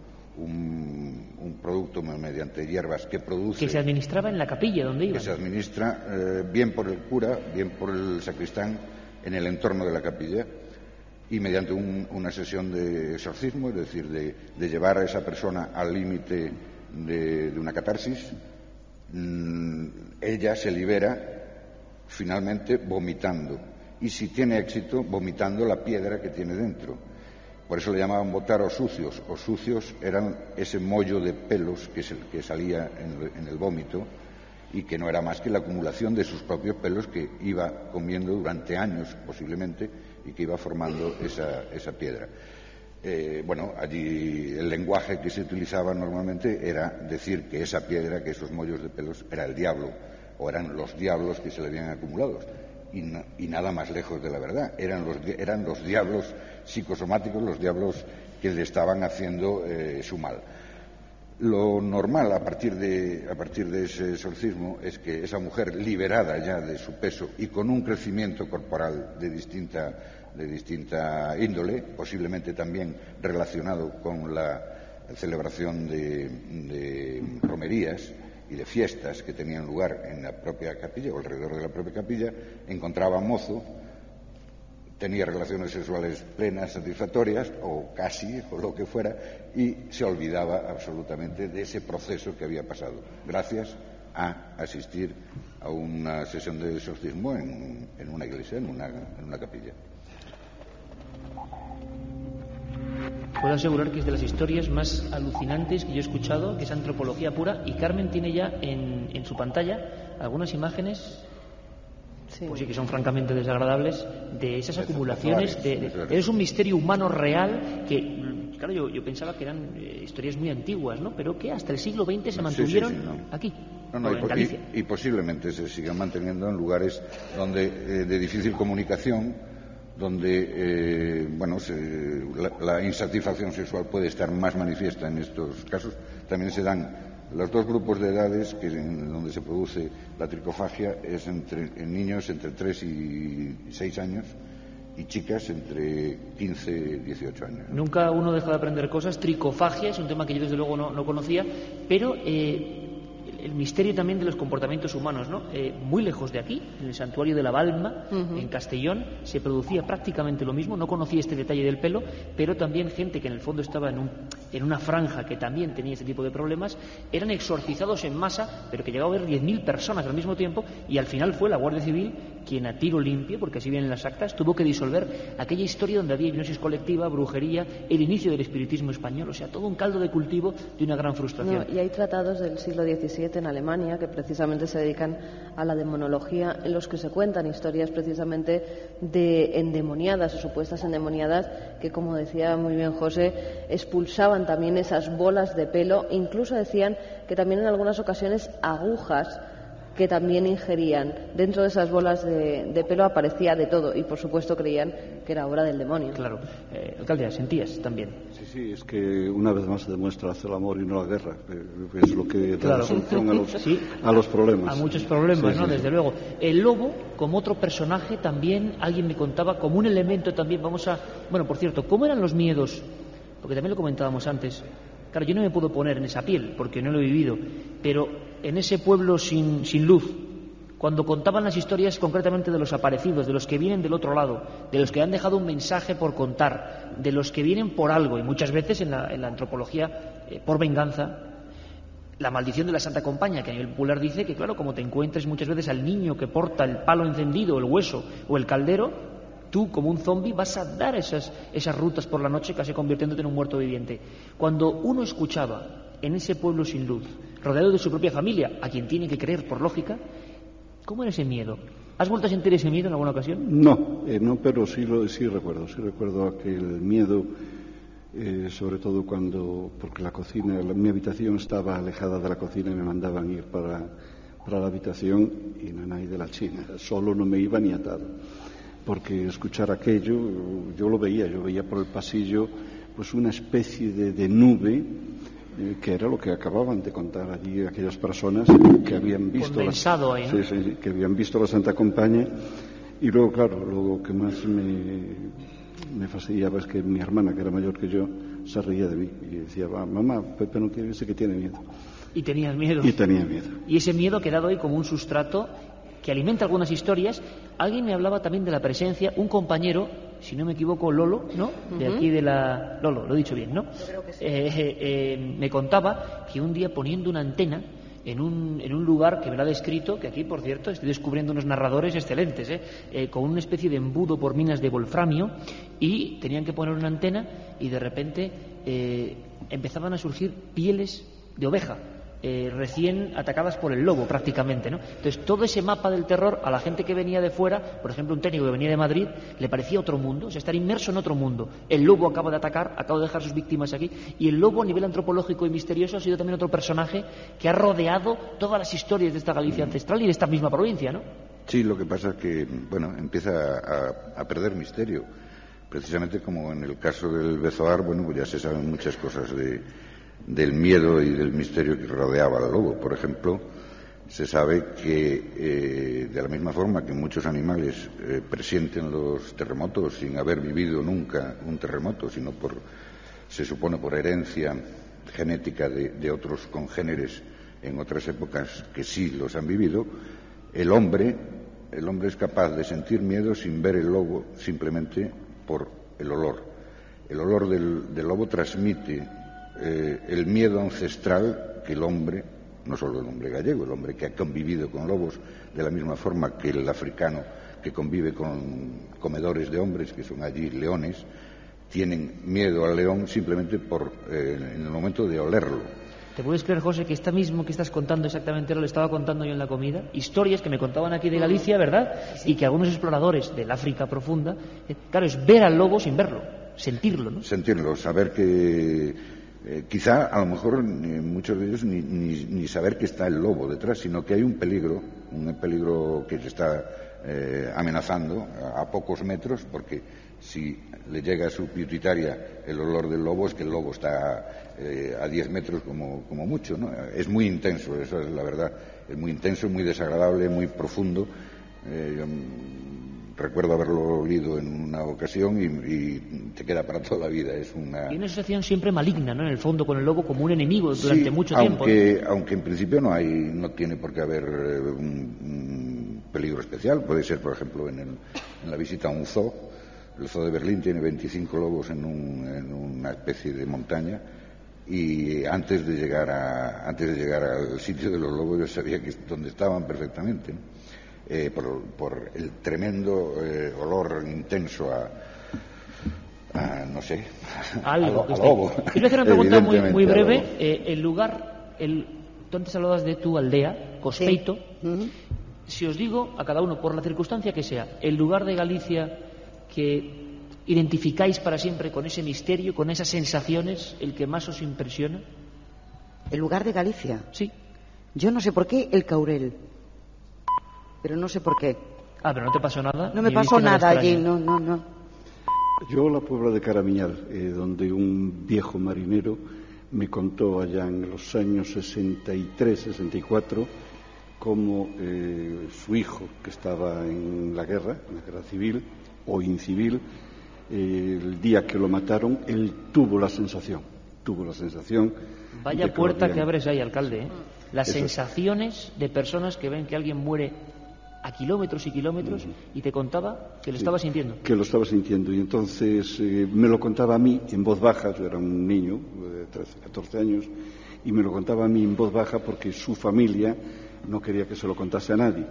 Speaker 9: producto mediante hierbas que produce...
Speaker 2: Que se administraba en la capilla donde iban.
Speaker 9: Que se administra bien por el cura, bien por el sacristán, en el entorno de la capilla, y mediante una sesión de exorcismo, es decir, de llevar a esa persona al límite de una catarsis, ella se libera finalmente vomitando, y si tiene éxito, vomitando la piedra que tiene dentro. Por eso le llamaban botar o sucios. Os sucios eran ese mollo de pelos que salía en el vómito, y que no era más que la acumulación de sus propios pelos que iba comiendo durante años posiblemente, y que iba formando esa piedra. Allí el lenguaje que se utilizaba normalmente era decir que esa piedra, que esos mollos de pelos, era el diablo, o eran los diablos que se le habían acumulado. Y nada más lejos de la verdad. Eran los diablos psicosomáticos, los diablos que le estaban haciendo su mal. Lo normal a partir de ese exorcismo es que esa mujer, liberada ya de su peso y con un crecimiento corporal de distinta índole, posiblemente también relacionado con la celebración de romerías y de fiestas que tenían lugar en la propia capilla o alrededor de la propia capilla, encontraba mozo, tenía relaciones sexuales plenas, satisfactorias, o casi, o lo que fuera, y se olvidaba absolutamente de ese proceso que había pasado, gracias a asistir a una sesión de exorcismo en una iglesia, en una capilla.
Speaker 2: Puedo asegurar que es de las historias más alucinantes que yo he escuchado, que es antropología pura, y Carmen tiene ya en su pantalla algunas imágenes, pues sí, que son francamente desagradables, de esas acumulaciones. Es un misterio humano real que, claro, yo pensaba que eran historias muy antiguas, ¿no? Pero que hasta el siglo XX se mantuvieron aquí. En Galicia.
Speaker 9: Y posiblemente se sigan manteniendo en lugares donde de difícil comunicación, donde la insatisfacción sexual puede estar más manifiesta en estos casos. También se dan los dos grupos de edades donde se produce la tricofagia, es en niños entre 3 y 6 años y chicas entre 15 y 18 años.
Speaker 2: Nunca uno deja de aprender cosas. Tricofagia es un tema que yo desde luego no conocía, pero el misterio también de los comportamientos humanos, ¿no? Muy lejos de aquí, en el santuario de la Balma, en Castellón, se producía prácticamente lo mismo. No conocía este detalle del pelo, pero también gente que en el fondo estaba en una franja que también tenía este tipo de problemas, eran exorcizados en masa, pero que llegaba a haber 10.000 personas al mismo tiempo, y al final fue la Guardia Civil quien, a tiro limpio, porque así vienen las actas, tuvo que disolver aquella historia donde había hipnosis colectiva, brujería, el inicio del espiritismo español, o sea, todo un caldo de cultivo de una gran frustración.
Speaker 3: Y hay tratados del siglo XVII en Alemania que precisamente se dedican a la demonología, en los que se cuentan historias precisamente de endemoniadas o supuestas endemoniadas que, como decía muy bien José, expulsaban también esas bolas de pelo, incluso decían que también en algunas ocasiones agujas que también ingerían. Dentro de esas bolas de pelo aparecía de todo, y por supuesto creían que era obra del demonio.
Speaker 2: Claro. Alcalde, ¿sentías también?
Speaker 4: Sí, es que una vez más se demuestra hacer el amor y no la guerra, es lo que da la solución a los problemas.
Speaker 2: A muchos problemas, ¿no? Desde luego. El lobo, como otro personaje, también, alguien me contaba, como un elemento también, Bueno, por cierto, ¿cómo eran los miedos? Porque también lo comentábamos antes. Claro, yo no me puedo poner en esa piel, porque no lo he vivido, pero en ese pueblo sin luz, cuando contaban las historias concretamente de los aparecidos, de los que vienen del otro lado, de los que han dejado un mensaje por contar, de los que vienen por algo, y muchas veces en la antropología por venganza, la maldición de la Santa Compañía, que a nivel popular dice que, claro, como te encuentres muchas veces al niño que porta el palo encendido, el hueso o el caldero, tú, como un zombi, vas a dar esas rutas por la noche, casi convirtiéndote en un muerto viviente. Cuando uno escuchaba en ese pueblo sin luz, rodeado de su propia familia, a quien tiene que creer por lógica, ¿cómo era ese miedo? ¿Has vuelto a sentir ese miedo en alguna ocasión?
Speaker 4: No, pero sí recuerdo aquel miedo, sobre todo porque la cocina, mi habitación estaba alejada de la cocina y me mandaban ir para la habitación y nanay de la China. Solo no me iba ni atado, porque escuchar aquello, yo veía por el pasillo pues una especie de nube, que era lo que acababan de contar allí aquellas personas que habían visto
Speaker 2: ahí, ¿no?
Speaker 4: Sí, que habían visto la Santa Compañía. Y luego, claro, lo que más me fastidiaba es que mi hermana, que era mayor que yo, se reía de mí y decía: mamá, Pepe no tiene, ese que tiene miedo.
Speaker 2: Y tenías miedo.
Speaker 4: Y tenía miedo.
Speaker 2: Y ese miedo ha quedado hoy como un sustrato que alimenta algunas historias. Alguien me hablaba también de la presencia, un compañero, si no me equivoco, Lolo, ¿no? De aquí de la... Lolo, lo he dicho bien, ¿no?
Speaker 6: Yo creo que sí.
Speaker 2: Me contaba que un día poniendo una antena en un lugar que me lo ha descrito, que aquí, por cierto, estoy descubriendo unos narradores excelentes, con una especie de embudo por minas de wolframio, y tenían que poner una antena y de repente empezaban a surgir pieles de oveja, recién atacadas por el lobo prácticamente, ¿no? Entonces todo ese mapa del terror a la gente que venía de fuera, por ejemplo un técnico que venía de Madrid, le parecía otro mundo, o sea, estar inmerso en otro mundo. El lobo acaba de atacar, acaba de dejar sus víctimas aquí, y el lobo a nivel antropológico y misterioso ha sido también otro personaje que ha rodeado todas las historias de esta Galicia ancestral y de esta misma provincia, ¿no?
Speaker 9: Sí, lo que pasa es que, bueno, empieza a perder misterio. Precisamente como en el caso del Bezoar, bueno, pues ya se saben muchas cosas del miedo y del misterio que rodeaba al lobo. Por ejemplo, se sabe que de la misma forma que muchos animales presienten los terremotos sin haber vivido nunca un terremoto, sino se supone por herencia genética de otros congéneres en otras épocas que sí los han vivido, el hombre es capaz de sentir miedo sin ver el lobo, simplemente por el olor. El olor del lobo transmite el miedo ancestral que el hombre, no solo el hombre gallego, el hombre que ha convivido con lobos de la misma forma que el africano que convive con comedores de hombres, que son allí leones, tienen miedo al león simplemente en el momento de olerlo.
Speaker 2: ¿Te puedes creer, José, que esta mismo que estás contando exactamente lo estaba contando yo en la comida? Historias que me contaban aquí de Galicia, ¿verdad? Sí. Y que algunos exploradores del África profunda, claro, es ver al lobo sin verlo, sentirlo, ¿no?
Speaker 9: Sentirlo, saber que quizá a lo mejor muchos de ellos ni saber que está el lobo detrás, sino que hay un peligro que se está amenazando a pocos metros, porque si le llega a su pituitaria el olor del lobo, es que el lobo está a 10 metros como mucho, ¿no? Es muy intenso, eso es la verdad, es muy intenso, muy desagradable, muy profundo. Yo recuerdo haberlo leído en una ocasión y te queda para toda la vida. Es una...
Speaker 2: Y una asociación siempre maligna, ¿no? En el fondo, con el lobo como un enemigo durante mucho tiempo.
Speaker 9: Aunque en principio no tiene por qué haber un peligro especial. Puede ser, por ejemplo, en la visita a un zoo. El zoo de Berlín tiene 25 lobos en una especie de montaña, y antes de llegar al sitio de los lobos yo sabía dónde estaban perfectamente, ¿no? Por el tremendo olor intenso a no sé,
Speaker 2: algo
Speaker 9: a lobo.
Speaker 2: Yo voy a hacer una pregunta muy breve. El lugar, tú antes hablabas de tu aldea, Cospeito. Sí. Si os digo a cada uno, por la circunstancia que sea, el lugar de Galicia que identificáis para siempre con ese misterio, con esas sensaciones, el que más os impresiona.
Speaker 6: ¿El lugar de Galicia?
Speaker 2: Sí.
Speaker 6: Yo no sé por qué el Caurel, pero no sé por qué.
Speaker 2: Pero no te pasó nada.
Speaker 6: No me pasó nada allí, no.
Speaker 4: Yo la Puebla de Caramiñal, donde un viejo marinero me contó allá en los años 63, 64, cómo su hijo, que estaba en la guerra civil o incivil, el día que lo mataron, él tuvo la sensación.
Speaker 2: Vaya puerta que abres ahí, alcalde, ¿eh? Las sensaciones de personas que ven que alguien muere a kilómetros y kilómetros, y te contaba que lo estaba sintiendo.
Speaker 4: Que lo estaba sintiendo, y entonces me lo contaba a mí en voz baja. Yo era un niño de 13, 14 años, y me lo contaba a mí en voz baja porque su familia no quería que se lo contase a nadie,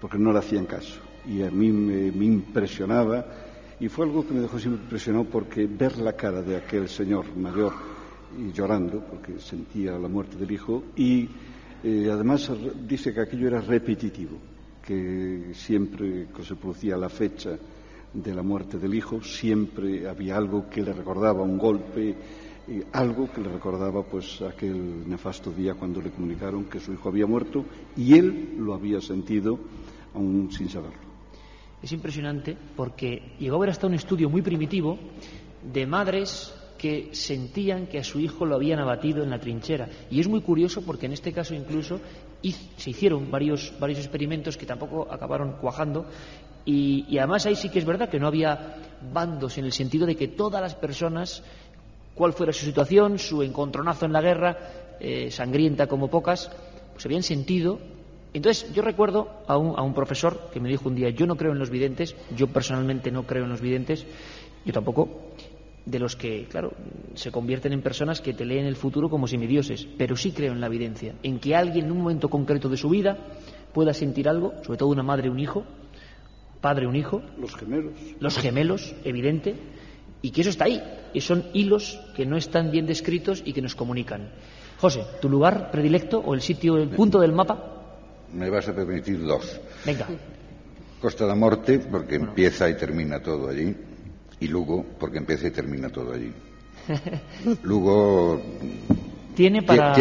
Speaker 4: porque no le hacían caso. Y a mí me impresionaba, y fue algo que me dejó siempre impresionado, porque ver la cara de aquel señor mayor y llorando porque sentía la muerte del hijo, y además dice que aquello era repetitivo, que siempre que se producía la fecha de la muerte del hijo, siempre había algo que le recordaba, un golpe, algo que le recordaba pues aquel nefasto día cuando le comunicaron que su hijo había muerto y él lo había sentido aún sin saberlo.
Speaker 2: Es impresionante porque llegó a haber hasta un estudio muy primitivo de madres que sentían que a su hijo lo habían abatido en la trinchera. Y es muy curioso porque en este caso incluso se hicieron varios experimentos que tampoco acabaron cuajando. Y además ahí sí que es verdad que no había bandos en el sentido de que todas las personas, cuál fuera su situación, su encontronazo en la guerra, sangrienta como pocas, pues habían sentido. Entonces yo recuerdo a un profesor que me dijo un día: yo no creo en los videntes, yo personalmente no creo en los videntes, yo tampoco, de los que, claro, se convierten en personas que te leen el futuro como semidioses, pero sí creo en la evidencia, en que alguien en un momento concreto de su vida pueda sentir algo, sobre todo una madre, un hijo, padre, un hijo, los gemelos, evidente, y que eso está ahí, y son hilos que no están bien descritos y que nos comunican. José, ¿tu lugar predilecto o el sitio, el punto del mapa?
Speaker 9: Me vas a permitir dos.
Speaker 2: Venga.
Speaker 9: Costa da Morte, porque empieza y termina todo allí, y Lugo, porque empieza y termina todo allí. Lugo tiene tela.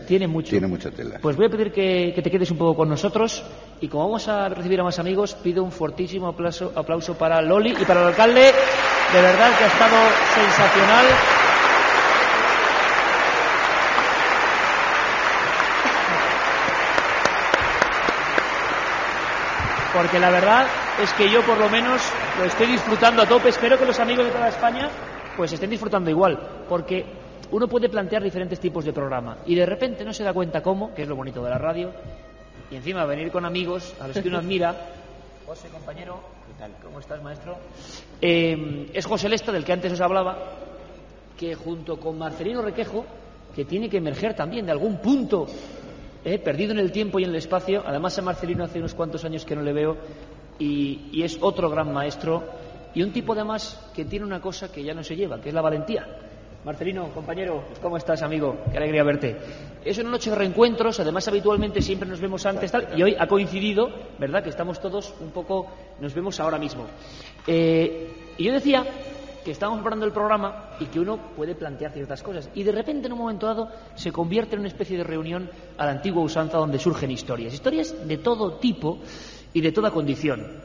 Speaker 2: Tiene mucho.
Speaker 9: Tiene mucha tela.
Speaker 2: Pues voy a pedir que te quedes un poco con nosotros, y como vamos a recibir a más amigos, pido un fortísimo aplauso para Loli y para el alcalde. De verdad que ha estado sensacional. Porque la verdad es que yo por lo menos lo estoy disfrutando a tope. Espero que los amigos de toda España pues estén disfrutando igual, porque uno puede plantear diferentes tipos de programa y de repente no se da cuenta cómo, que es lo bonito de la radio, y encima venir con amigos a los que uno admira. José, compañero, ¿qué tal? ¿Cómo estás, maestro? Es José Lesta, del que antes os hablaba, que junto con Marcelino Requejo, que tiene que emerger también de algún punto perdido en el tiempo y en el espacio. Además a Marcelino hace unos cuantos años que no le veo, y es otro gran maestro y un tipo además que tiene una cosa que ya no se lleva, que es la valentía. Marcelino, compañero, ¿cómo estás, amigo? Qué alegría verte. Es una noche de reencuentros, además habitualmente siempre nos vemos antes tal, y hoy ha coincidido, ¿verdad?, que estamos todos un poco, nos vemos ahora mismo. Y yo decía que estábamos preparando el programa y que uno puede plantear ciertas cosas, y de repente en un momento dado se convierte en una especie de reunión a la antigua usanza, donde surgen historias de todo tipo y de toda condición.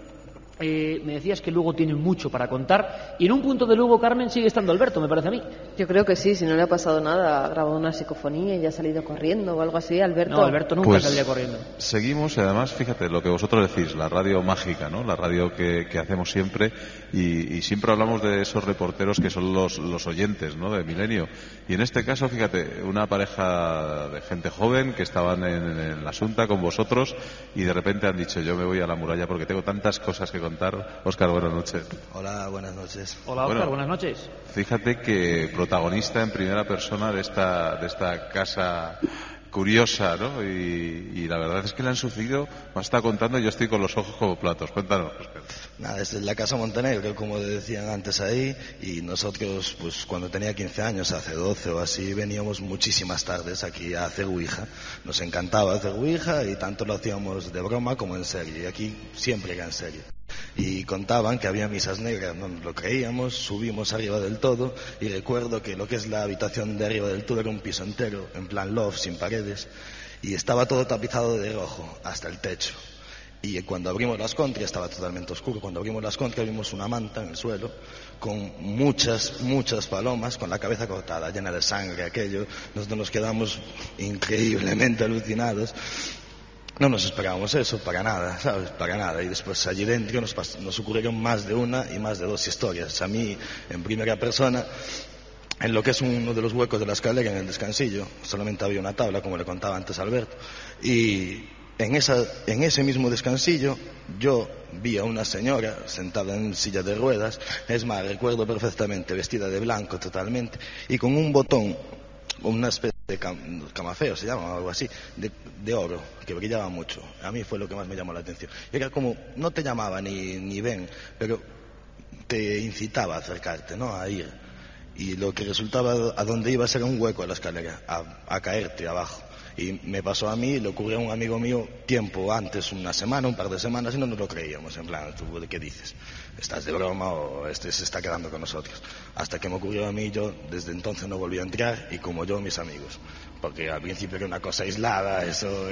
Speaker 2: Me decías que Lugo tiene mucho para contar, y en un punto de Lugo, Carmen, sigue estando Alberto, me parece a mí.
Speaker 3: Yo creo que sí, si no le ha pasado nada, ha grabado una psicofonía y ya ha salido corriendo o algo así. Alberto.
Speaker 2: No, Alberto nunca saldría corriendo.
Speaker 7: Seguimos, y además, fíjate, lo que vosotros decís, la radio mágica, ¿no? La radio que hacemos siempre, y siempre hablamos de esos reporteros que son los oyentes, ¿no?, de Milenio. Y en este caso, fíjate, una pareja de gente joven que estaban en la Asunta con vosotros, y de repente han dicho: yo me voy a la muralla porque tengo tantas cosas que contar. Óscar, buenas noches.
Speaker 10: Hola, buenas noches.
Speaker 2: Hola, Óscar, buenas noches.
Speaker 7: Fíjate que protagonista en primera persona de esta casa curiosa, ¿no? Y la verdad es que le han sucedido, me está contando, y yo estoy con los ojos como platos. Cuéntanos, Óscar.
Speaker 10: Nada, esta es la Casa Montenegro, como decían antes ahí, y nosotros, pues cuando tenía 15 años, hace 12 o así, veníamos muchísimas tardes aquí a hacer ouija. Nos encantaba hacer ouija, y tanto lo hacíamos de broma como en serio, y aquí siempre era en serio. Y contaban que había misas negras, no nos lo creíamos, subimos arriba del todo, y recuerdo que lo que es la habitación de arriba del todo era un piso entero, en plan loft, sin paredes, y estaba todo tapizado de rojo, hasta el techo. Y cuando abrimos las contras estaba totalmente oscuro. Cuando abrimos las contras vimos una manta en el suelo con muchas palomas con la cabeza cortada, llena de sangre, aquello. Nosotros nos quedamos increíblemente alucinados. No nos esperábamos eso, para nada, ¿sabes? Para nada. Y después allí dentro nos ocurrieron más de una y más de dos historias. A mí, en primera persona, en lo que es uno de los huecos de la escalera, en el descansillo, solamente había una tabla, como le contaba antes Alberto. Y en ese mismo descansillo yo vi a una señora sentada en silla de ruedas, es más, recuerdo perfectamente, vestida de blanco totalmente, y con un botón, una especie de camafeo se llama, o algo así, de oro, que brillaba mucho. A mí fue lo que más me llamó la atención. Y era como, no te llamaba ni ven, pero te incitaba a acercarte, ¿no?, a ir. Y lo que resultaba a donde ibas era un hueco a la escalera, a caerte abajo. Y me pasó a mí, le ocurrió a un amigo mío tiempo antes, una semana, un par de semanas, y no nos lo creíamos. En plan, ¿tú de qué dices? ¿Estás de broma o este se está quedando con nosotros? Hasta que me ocurrió a mí, yo desde entonces no volví a entrar, y como yo, mis amigos. Porque al principio era una cosa aislada, eso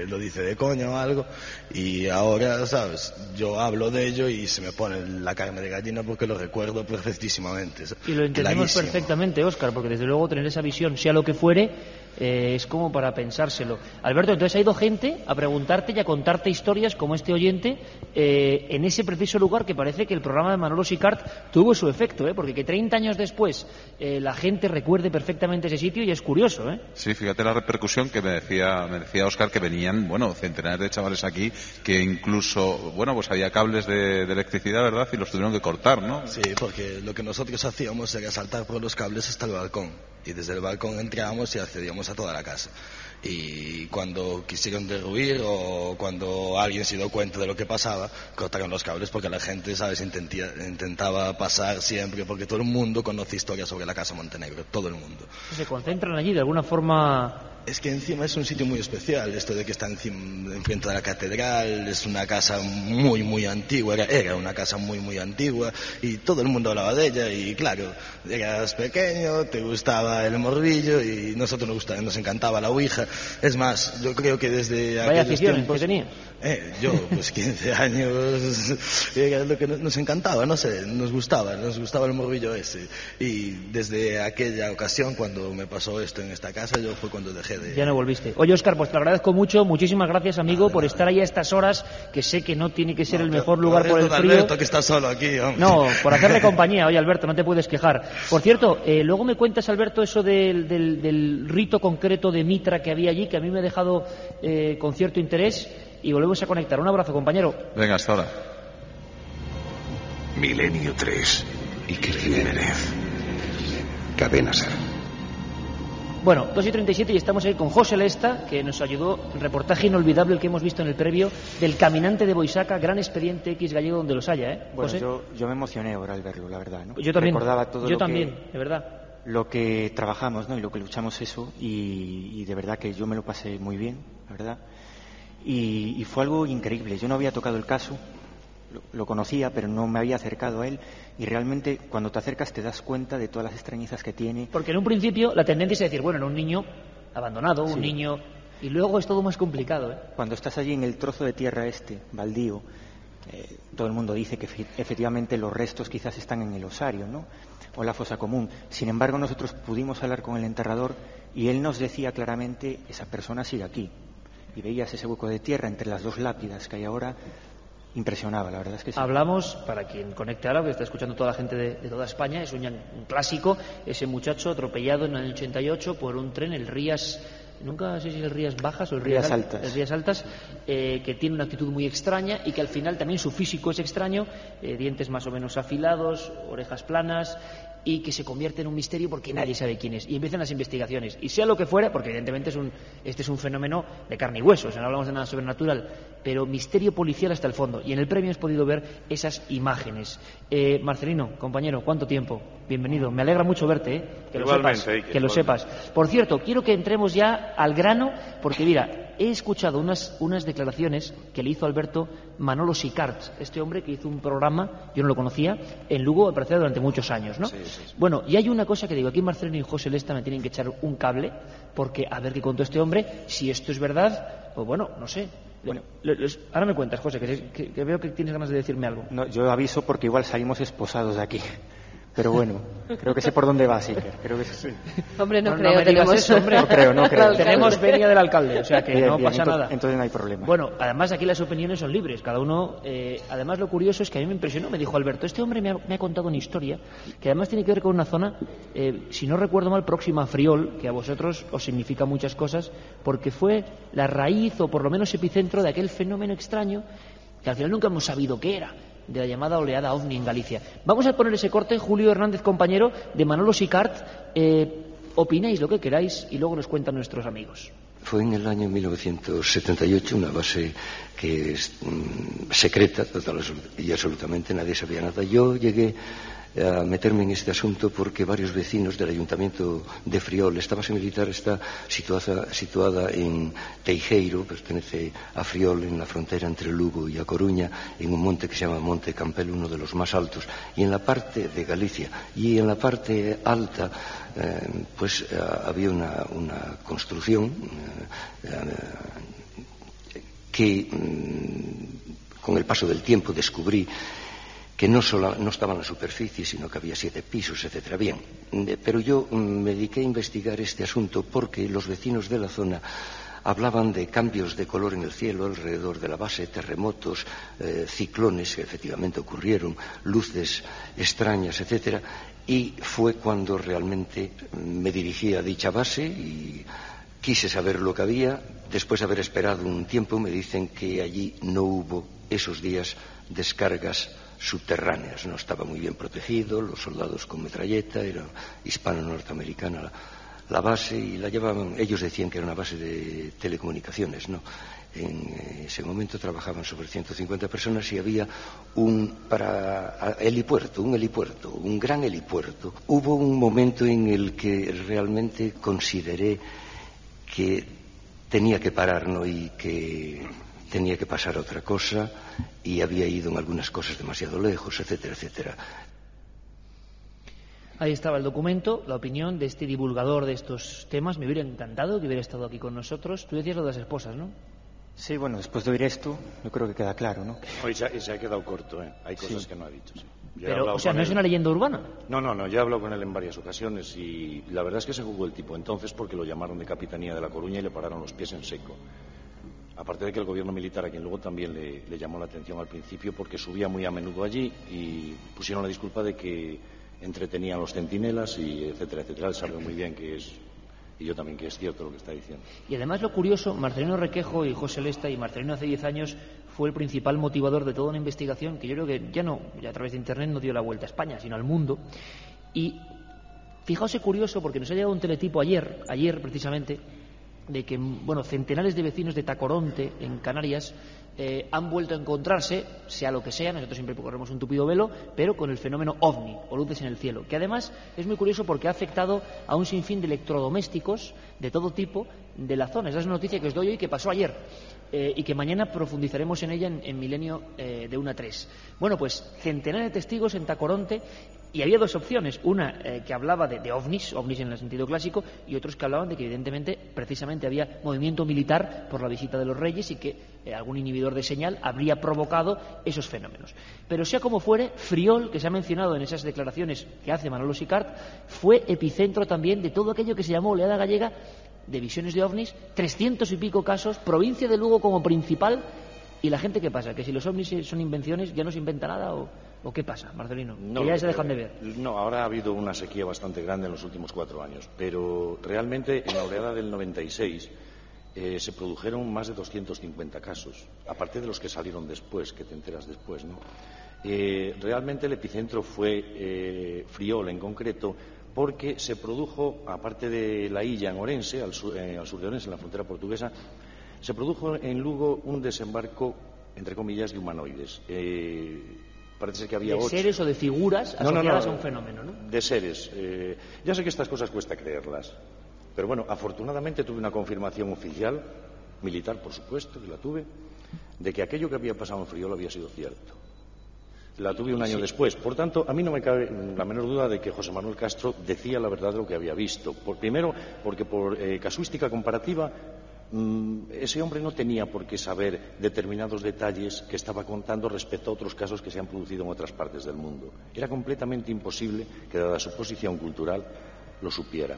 Speaker 10: lo dice de coño o algo, y ahora, ¿sabes? Yo hablo de ello y se me pone la carne de gallina porque lo recuerdo perfectísimamente.
Speaker 2: Y lo entendemos
Speaker 10: clarísimo.
Speaker 2: Perfectamente, Óscar, porque desde luego tener esa visión, sea lo que fuere, es como para pensárselo. Alberto, entonces ha ido gente a preguntarte y a contarte historias como este oyente en ese preciso lugar, que parece que el programa de Manolo Sicart tuvo su efecto, porque que 30 años después la gente recuerde perfectamente ese sitio, y es curioso,
Speaker 7: Sí, fíjate la repercusión que me decía Óscar, que venían, centenares de chavales aquí, que incluso, pues había cables de electricidad, ¿verdad? Y los tuvieron que cortar, ¿no?
Speaker 10: Sí, porque lo que nosotros hacíamos era saltar por los cables hasta el balcón, y desde el balcón entrábamos y accedíamos a toda la casa. Y cuando quisieron derruir o cuando alguien se dio cuenta de lo que pasaba, cortaron los cables, porque la gente, ¿sabes?, intentaba pasar siempre, porque todo el mundo conoce historias sobre la Casa Montenegro, todo el mundo.
Speaker 2: Se concentran allí de alguna forma.
Speaker 10: Es que encima es un sitio muy especial, esto de que está enfrente de la catedral, es una casa muy, muy antigua, era una casa muy, muy antigua, y todo el mundo hablaba de ella, y claro, eras pequeño, te gustaba el morbillo, y nosotros nos encantaba la ouija. Es más, yo creo que desde
Speaker 2: Vaya
Speaker 10: aquellos
Speaker 2: aficiones
Speaker 10: tiempos...
Speaker 2: que tenía.
Speaker 10: Yo, 15 años, era lo que nos encantaba, no sé, nos gustaba el morbillo ese. Y desde aquella ocasión, cuando me pasó esto en esta casa, yo fue cuando dejé de...
Speaker 2: Ya no volviste. Oye, Óscar, pues te agradezco mucho, muchísimas gracias, amigo, por estar ahí a estas horas, que sé que no tiene que ser el mejor lugar por el frío.
Speaker 10: Alberto, que está solo aquí, hombre.
Speaker 2: No, por hacerle compañía. Oye, Alberto, no te puedes quejar. Por cierto, luego me cuentas, Alberto, eso del rito concreto de Mitra que había allí, que a mí me ha dejado con cierto interés, y volvemos a conectar. Un abrazo, compañero.
Speaker 7: Venga, hasta ahora.
Speaker 5: Milenio 3. Iker Jiménez. Cadena Ser.
Speaker 2: Bueno, 2:37 y estamos ahí con José Lesta, que nos ayudó, el reportaje inolvidable el que hemos visto en el previo del Caminante de Boisaca, gran expediente X gallego donde los haya,
Speaker 11: Bueno,
Speaker 2: José.
Speaker 11: yo me emocioné ahora al verlo, la verdad, ¿no?
Speaker 2: Yo también.
Speaker 11: Recordaba todo
Speaker 2: Yo también, de verdad.
Speaker 11: Lo que trabajamos, ¿no? Y lo que luchamos eso, y de verdad que yo me lo pasé muy bien, la verdad. Y fue algo increíble. Yo no había tocado el caso, lo conocía, pero no me había acercado a él, y realmente cuando te acercas te das cuenta de todas las extrañezas que tiene.
Speaker 2: Porque en un principio la tendencia es decir, bueno, era un niño abandonado, un niño, y luego es todo más complicado,
Speaker 11: Cuando estás allí en el trozo de tierra baldío, todo el mundo dice que efectivamente los restos quizás están en el osario, ¿no? O la fosa común. Sin embargo, nosotros pudimos hablar con el enterrador y él nos decía claramente, esa persona sigue aquí. Y veías ese hueco de tierra entre las dos lápidas que hay ahora. Impresionaba, la verdad es que sí.
Speaker 2: Hablamos, para quien conecte ahora, que está escuchando toda la gente de toda España, es un clásico, ese muchacho atropellado en el 88 por un tren, el Rías, nunca sé si es el Rías Bajas o el Rías Altas. El Rías Altas, que tiene una actitud muy extraña y que al final también su físico es extraño, dientes más o menos afilados, orejas planas, y que se convierte en un misterio porque nadie sabe quién es. Y empiezan las investigaciones. Y sea lo que fuera, porque evidentemente este es un fenómeno de carne y hueso, o sea, no hablamos de nada sobrenatural, pero misterio policial hasta el fondo. Y en el premio has podido ver esas imágenes. Marcelino, compañero, ¿cuánto tiempo? Bienvenido. Me alegra mucho verte, que
Speaker 12: Igualmente,
Speaker 2: lo sepas. Por cierto, quiero que entremos ya al grano, porque mira, he escuchado unas declaraciones que le hizo Alberto Manolo Sicart, este hombre que hizo un programa, yo no lo conocía, en Lugo, me parecía, durante muchos años, ¿no? Sí. Bueno, y hay una cosa que digo, aquí Marcelino y José Lesta me tienen que echar un cable, porque a ver qué contó este hombre, si esto es verdad, pues bueno, no sé. Bueno, ahora me cuentas, José, que veo que tienes ganas de decirme algo.
Speaker 11: No, yo aviso porque igual salimos esposados de aquí. Pero bueno, creo que sé por dónde va, Iker. Creo que sí.
Speaker 3: Hombre, no
Speaker 2: creo.
Speaker 3: me tenemos
Speaker 2: eso, hombre.
Speaker 11: No creo.
Speaker 2: Tenemos venia del alcalde, o sea que
Speaker 11: bien,
Speaker 2: no pasa nada.
Speaker 11: Entonces no hay problema.
Speaker 2: Bueno, además aquí las opiniones son libres, cada uno. Además lo curioso es que a mí me impresionó, me dijo Alberto, este hombre me ha contado una historia que además tiene que ver con una zona, si no recuerdo mal, próxima a Friol, que a vosotros os significa muchas cosas, porque fue la raíz o por lo menos epicentro de aquel fenómeno extraño que al final nunca hemos sabido qué era, de la llamada oleada OVNI en Galicia. Vamos a poner ese corte, Julio Hernández, compañero de Manolo Sicart. Opináis lo que queráis y luego nos cuentan nuestros amigos.
Speaker 8: Fue en el año 1978, una base que es secreta, total y absolutamente nadie sabía nada. Yo llegué a meterme en este asunto porque varios vecinos del Ayuntamiento de Friol, esta base militar está situada en Teijeiro, pertenece a Friol, en la frontera entre Lugo y A Coruña, en un monte que se llama Monte Campel, uno de los más altos, y en la parte de Galicia, y en la parte alta pues había una construcción que con el paso del tiempo descubrí que no estaba en la superficie, sino que había 7 pisos, etcétera. Bien, pero yo me dediqué a investigar este asunto porque los vecinos de la zona hablaban de cambios de color en el cielo alrededor de la base, terremotos, ciclones que efectivamente ocurrieron, luces extrañas, etcétera, y fue cuando realmente me dirigí a dicha base y quise saber lo que había. Después de haber esperado un tiempo, me dicen que allí no hubo esos días descargas subterráneas, no estaba muy bien protegido, los soldados con metralleta, era hispano-norteamericana la base y la llevaban, ellos decían que era una base de telecomunicaciones, ¿no? En ese momento trabajaban sobre 150 personas y había un helipuerto, un gran helipuerto. Hubo un momento en el que realmente consideré que tenía que parar, ¿no? Y que tenía que pasar otra cosa y había ido en algunas cosas demasiado lejos, etcétera, etcétera.
Speaker 2: Ahí estaba el documento, la opinión de este divulgador de estos temas. Me hubiera encantado que hubiera estado aquí con nosotros. Tú decías lo de las esposas, ¿no?
Speaker 11: Sí, bueno, después de oír esto, yo creo que queda claro, ¿no?
Speaker 12: Hoy se ha quedado corto, ¿eh? Hay cosas que no ha dicho. Sí.
Speaker 2: Pero, o sea, ¿no es una leyenda urbana?
Speaker 12: No, yo he hablado con él en varias ocasiones y la verdad es que se jugó el tipo entonces porque lo llamaron de Capitanía de La Coruña y le pararon los pies en seco. Aparte de que el gobierno militar, a quien luego también le llamó la atención al principio porque subía muy a menudo allí y pusieron la disculpa de que entretenían los centinelas y etcétera, etcétera. Él sabe muy bien que es, y yo también, que es cierto lo que está diciendo.
Speaker 2: Y además lo curioso, Marcelino Requejo y José Lesta, y Marcelino hace 10 años fue el principal motivador de toda una investigación que yo creo que ya a través de Internet no dio la vuelta a España, sino al mundo. Y fijaos, es curioso porque nos ha llegado un teletipo ayer precisamente, de que centenares de vecinos de Tacoronte, en Canarias, han vuelto a encontrarse, sea lo que sea, nosotros siempre corremos un tupido velo, pero con el fenómeno OVNI, o luces en el cielo, que además es muy curioso porque ha afectado a un sinfín de electrodomésticos de todo tipo de la zona. Esa es una noticia que os doy hoy que pasó ayer y que mañana profundizaremos en ella en Milenio de 1 a 3. Bueno, pues centenares de testigos en Tacoronte. Y había dos opciones, una que hablaba de ovnis en el sentido clásico, y otros que hablaban de que evidentemente, precisamente había movimiento militar por la visita de los reyes y que algún inhibidor de señal habría provocado esos fenómenos. Pero sea como fuere, Friol, que se ha mencionado en esas declaraciones que hace Manolo Sicart, fue epicentro también de todo aquello que se llamó oleada gallega de visiones de ovnis, 300 y pico casos, provincia de Lugo como principal. ¿Y la gente qué pasa? ¿Que si los ovnis son invenciones ya no se inventa nada o qué pasa, Marcelino? ¿Que ya se dejan de ver?
Speaker 12: No, ahora ha habido una sequía bastante grande en los últimos 4 años, pero realmente en la oleada del 96 se produjeron más de 250 casos, aparte de los que salieron después, que te enteras después, ¿no? Realmente el epicentro fue Friol en concreto, porque se produjo, aparte de la Illa en Orense, al sur de Orense, en la frontera portuguesa, se produjo en Lugo un desembarco, entre comillas, de humanoides. Parece ser que había 8.
Speaker 2: ¿De seres o de figuras asociadas a un fenómeno, no?
Speaker 12: De seres. Ya sé que estas cosas cuesta creerlas, pero bueno, afortunadamente tuve una confirmación oficial, militar por supuesto, que la tuve, de que aquello que había pasado en Friol había sido cierto. La tuve un año después. Por tanto, a mí no me cabe la menor duda de que José Manuel Castro decía la verdad de lo que había visto. Primero, porque por casuística comparativa, ese hombre no tenía por qué saber determinados detalles que estaba contando respecto a otros casos que se han producido en otras partes del mundo. Era completamente imposible que, dada su posición cultural, lo supiera.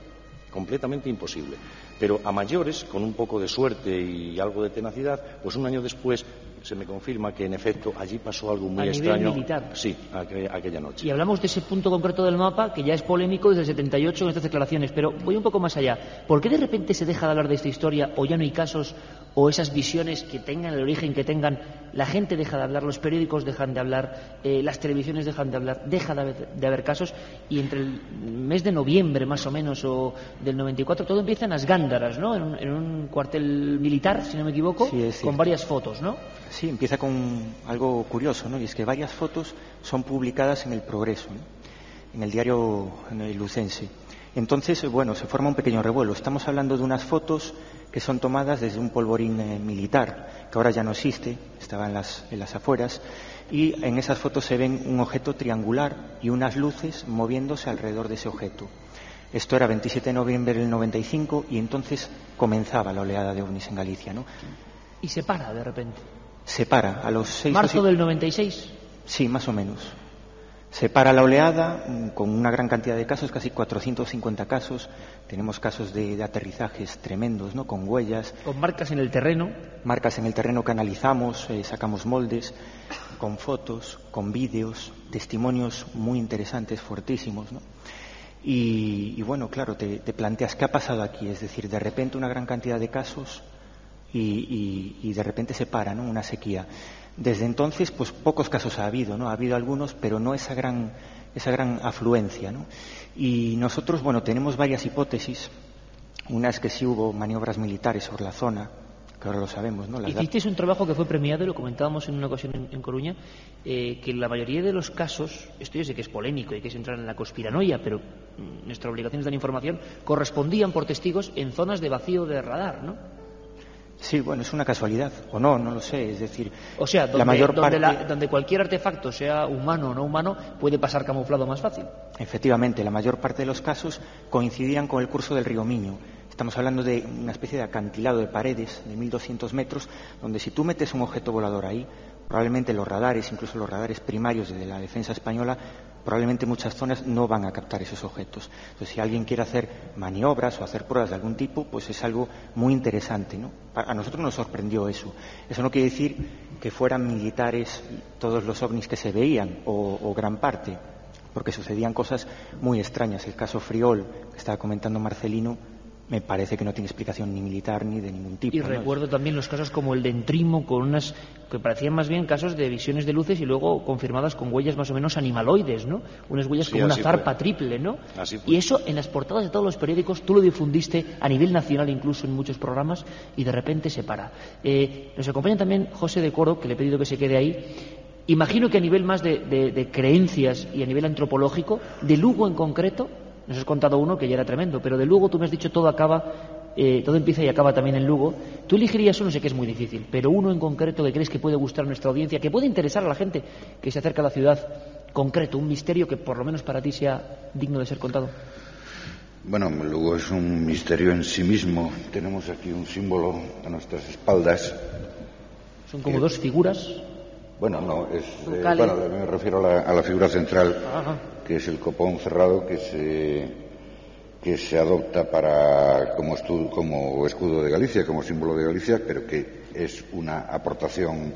Speaker 12: Completamente imposible. Pero a mayores, con un poco de suerte y algo de tenacidad, pues un año después se me confirma que en efecto allí pasó algo muy extraño.
Speaker 2: A nivel militar.
Speaker 12: Sí, aquella noche.
Speaker 2: Y hablamos de ese punto concreto del mapa que ya es polémico desde el 78 en estas declaraciones, pero voy un poco más allá. ¿Por qué de repente se deja de hablar de esta historia o ya no hay casos o esas visiones que tengan el origen que tengan? La gente deja de hablar, los periódicos dejan de hablar, las televisiones dejan de hablar, deja de haber casos, y entre el mes de noviembre más o menos o del 94 todo empieza en las Gándaras, ¿no? En un cuartel militar, si no me equivoco, sí, con varias fotos, ¿no?
Speaker 11: Sí, empieza con algo curioso, ¿no? Y es que varias fotos son publicadas en El Progreso, ¿no? en el diario lucense. Entonces, bueno, se forma un pequeño revuelo. Estamos hablando de unas fotos que son tomadas desde un polvorín militar, que ahora ya no existe, estaba en las afueras, y en esas fotos se ven un objeto triangular y unas luces moviéndose alrededor de ese objeto. Esto era 27 de noviembre del 95 y entonces comenzaba la oleada de ovnis en Galicia, ¿no?
Speaker 2: Y se para de repente.
Speaker 11: Se para a los 6
Speaker 2: ¿Marzo del 96?
Speaker 11: Sí, más o menos. Se para la oleada con una gran cantidad de casos, casi 450 casos. Tenemos casos de aterrizajes tremendos, ¿no? Con huellas.
Speaker 2: Con marcas en el terreno.
Speaker 11: Marcas en el terreno que analizamos, sacamos moldes, con fotos, con vídeos, testimonios muy interesantes, fuertísimos, ¿no? Y bueno, claro, te planteas qué ha pasado aquí. Es decir, de repente una gran cantidad de casos y de repente se para, ¿no? Una sequía. Desde entonces, pues pocos casos ha habido, ¿no? Ha habido algunos, pero no esa gran afluencia, ¿no? Y nosotros, bueno, tenemos varias hipótesis. Una es que sí hubo maniobras militares sobre la zona, que ahora lo sabemos, ¿no?
Speaker 2: Hicisteis un trabajo que fue premiado, y lo comentábamos en una ocasión en Coruña, que en la mayoría de los casos, esto yo sé que es polémico y que es entrar en la conspiranoia, pero nuestra obligación es dar información, correspondían por testigos en zonas de vacío de radar, ¿no?
Speaker 11: Sí, bueno, es una casualidad, o no lo sé, es decir...
Speaker 2: O sea, donde cualquier artefacto, sea humano o no humano, puede pasar camuflado más fácil.
Speaker 11: Efectivamente, la mayor parte de los casos coincidían con el curso del río Miño. Estamos hablando de una especie de acantilado de paredes de 1.200 metros, donde si tú metes un objeto volador ahí, probablemente los radares, incluso los radares primarios de la defensa española, probablemente muchas zonas no van a captar esos objetos. Entonces, si alguien quiere hacer maniobras o hacer pruebas de algún tipo, pues es algo muy interesante, ¿no? A nosotros nos sorprendió eso. Eso no quiere decir que fueran militares todos los ovnis que se veían, o gran parte, porque sucedían cosas muy extrañas. El caso Friol, que estaba comentando Marcelino, me parece que no tiene explicación ni militar ni de ningún tipo.
Speaker 2: Y
Speaker 11: ¿no?
Speaker 2: Recuerdo también los casos como el de Entrimo, con unas que parecían más bien casos de visiones de luces y luego confirmadas con huellas más o menos animaloides, ¿no? Unas huellas como una zarpa triple, ¿no? Y eso en las portadas de todos los periódicos, tú lo difundiste a nivel nacional incluso en muchos programas, y de repente se para. Nos acompaña también José de Coro, que le he pedido que se quede ahí. Imagino que a nivel más de creencias y a nivel antropológico, de Lugo en concreto, nos has contado uno que ya era tremendo, pero de Lugo tú me has dicho todo empieza y acaba también en Lugo. Tú elegirías uno, sé que es muy difícil, pero uno en concreto que crees que puede gustar a nuestra audiencia, que puede interesar a la gente que se acerca a la ciudad, concreto, un misterio que por lo menos para ti sea digno de ser contado.
Speaker 9: Bueno, Lugo es un misterio en sí mismo. Tenemos aquí un símbolo a nuestras espaldas.
Speaker 2: Son como dos figuras.
Speaker 9: Bueno, no, me refiero a la figura central. Ajá. Que es el copón cerrado que se adopta como escudo de Galicia, como símbolo de Galicia, pero que es una aportación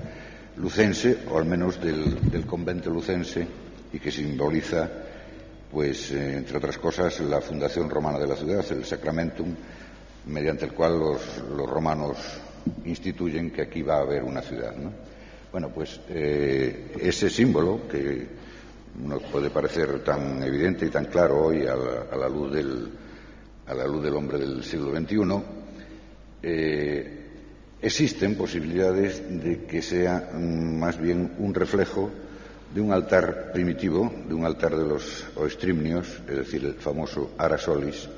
Speaker 9: lucense, o al menos del convento lucense, y que simboliza, pues, entre otras cosas, la fundación romana de la ciudad, el Sacramentum, mediante el cual los romanos instituyen que aquí va a haber una ciudad, ¿no? Bueno, pues ese símbolo que nos puede parecer tan evidente y tan claro hoy a la luz del hombre del siglo XXI, existen posibilidades de que sea más bien un reflejo de un altar primitivo, de un altar de los oestrimnios, es decir, el famoso Ara Solis,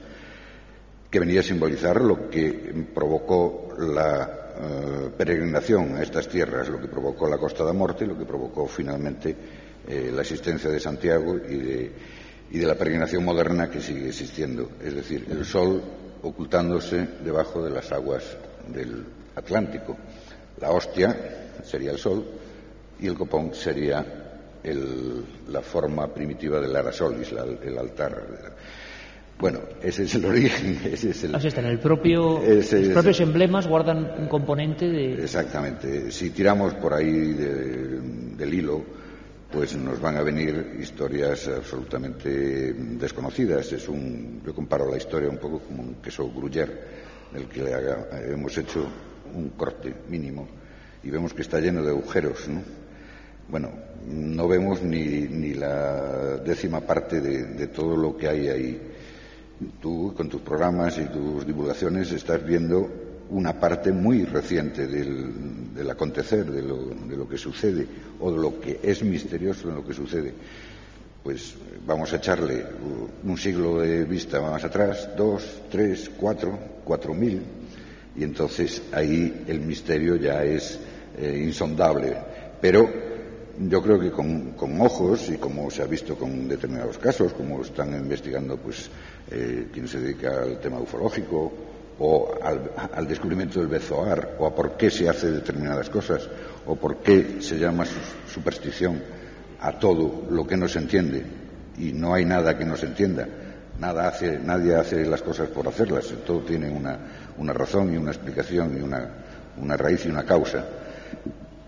Speaker 9: que venía a simbolizar lo que provocó la peregrinación a estas tierras, lo que provocó la Costa da Morte, lo que provocó finalmente la existencia de Santiago y de la peregrinación moderna que sigue existiendo, es decir, el sol ocultándose debajo de las aguas del Atlántico. La hostia sería el sol y el copón sería la forma primitiva del Ara Solis, el altar. Bueno, ese es el origen.
Speaker 2: Así está, los propios emblemas guardan un componente de...
Speaker 9: Exactamente. Si tiramos por ahí del hilo, pues nos van a venir historias absolutamente desconocidas. Yo comparo la historia un poco como un queso gruyère, del que hemos hecho un corte mínimo y vemos que está lleno de agujeros, ¿no? Bueno, no vemos ni la 10ª parte de todo lo que hay ahí. Tú, con tus programas y tus divulgaciones, estás viendo una parte muy reciente del acontecer, de lo que sucede, o de lo que es misterioso en lo que sucede. pues vamos a echarle un siglo de vista más atrás, 2, 3, 4, 4000, y entonces ahí el misterio ya es insondable. Pero yo creo que con ojos, y como se ha visto con determinados casos, como están investigando pues quien se dedica al tema ufológico, o al descubrimiento del bezoar, o a por qué se hace determinadas cosas, o por qué se llama superstición a todo lo que no se entiende, y no hay nada que no se entienda. Nadie hace las cosas por hacerlas, todo tiene una razón y una explicación y una raíz y una causa.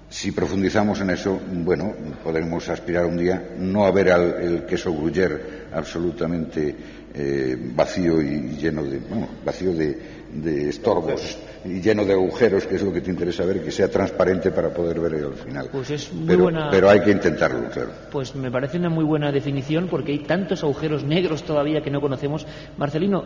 Speaker 9: Si profundizamos en eso, bueno, podremos aspirar un día no a ver el queso Gruyère absolutamente vacío y lleno de estorbos y lleno de agujeros, que es lo que te interesa ver, que sea transparente para poder ver al final.
Speaker 2: Pues es muy buena.
Speaker 9: Pero hay que intentarlo, claro.
Speaker 2: Pues me parece una muy buena definición, porque hay tantos agujeros negros todavía que no conocemos. Marcelino,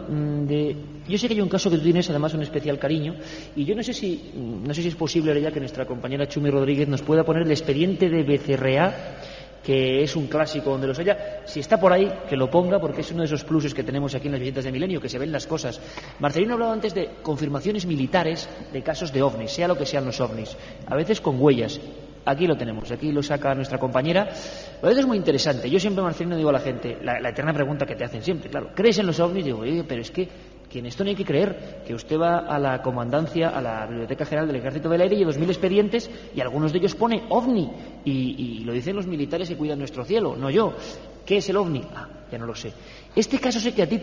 Speaker 2: yo sé que hay un caso que tú tienes además un especial cariño, y yo no sé si es posible ya que nuestra compañera Chumi Rodríguez nos pueda poner el expediente de Becerrea, que es un clásico donde los haya. Si está por ahí, que lo ponga, porque es uno de esos pluses que tenemos aquí en las visitas de Milenio, que se ven las cosas. Marcelino hablaba antes de confirmaciones militares de casos de ovnis, sea lo que sean los ovnis, a veces con huellas. Aquí lo tenemos, aquí lo saca nuestra compañera. A veces es muy interesante. Yo siempre, Marcelino, digo a la gente, la eterna pregunta que te hacen siempre, claro, ¿crees en los ovnis? Digo, pero es que en esto no hay que creer, que usted va a la comandancia, a la Biblioteca General del Ejército del Aire, y 2000 expedientes, y algunos de ellos pone ovni, y lo dicen los militares que cuidan nuestro cielo, no yo. ¿Qué es el ovni? Ya no lo sé. Este caso sé que a ti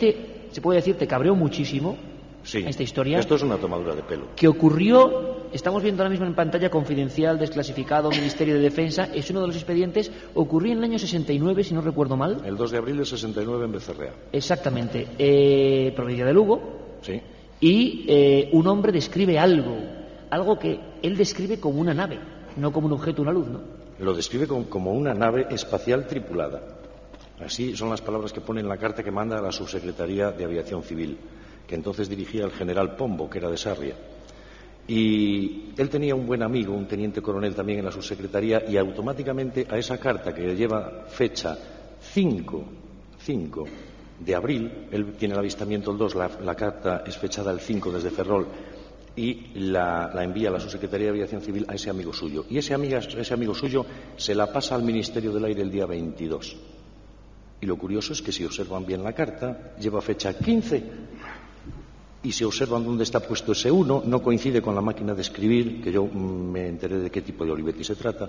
Speaker 2: se puede decir, te cabreó muchísimo.
Speaker 12: Sí,
Speaker 2: esta historia.
Speaker 12: Esto es una tomadura de pelo.
Speaker 2: Que ocurrió, estamos viendo ahora mismo en pantalla, confidencial, desclasificado, Ministerio de Defensa, es uno de los expedientes, ocurrió en el año 69, si no recuerdo mal.
Speaker 12: El 2 de abril del 69 en Becerrea.
Speaker 2: Exactamente. Provincia de Lugo.
Speaker 12: Sí.
Speaker 2: Y un hombre describe algo que él describe como una nave, no como un objeto, una luz, ¿no?
Speaker 12: Lo describe como una nave espacial tripulada. Así son las palabras que pone en la carta que manda a la Subsecretaría de Aviación Civil, que entonces dirigía el general Pombo, que era de Sarria. Y él tenía un buen amigo, un teniente coronel también en la subsecretaría, y automáticamente a esa carta, que lleva fecha 5 de abril, él tiene el avistamiento el 2, la carta es fechada el 5 desde Ferrol, y la envía a la subsecretaría de Aviación Civil a ese amigo suyo. Y ese amigo suyo se la pasa al Ministerio del Aire el día 22. Y lo curioso es que si observan bien la carta, lleva fecha 15. Y si observan dónde está puesto ese 1, no coincide con la máquina de escribir, que yo me enteré de qué tipo de Olivetti se trata,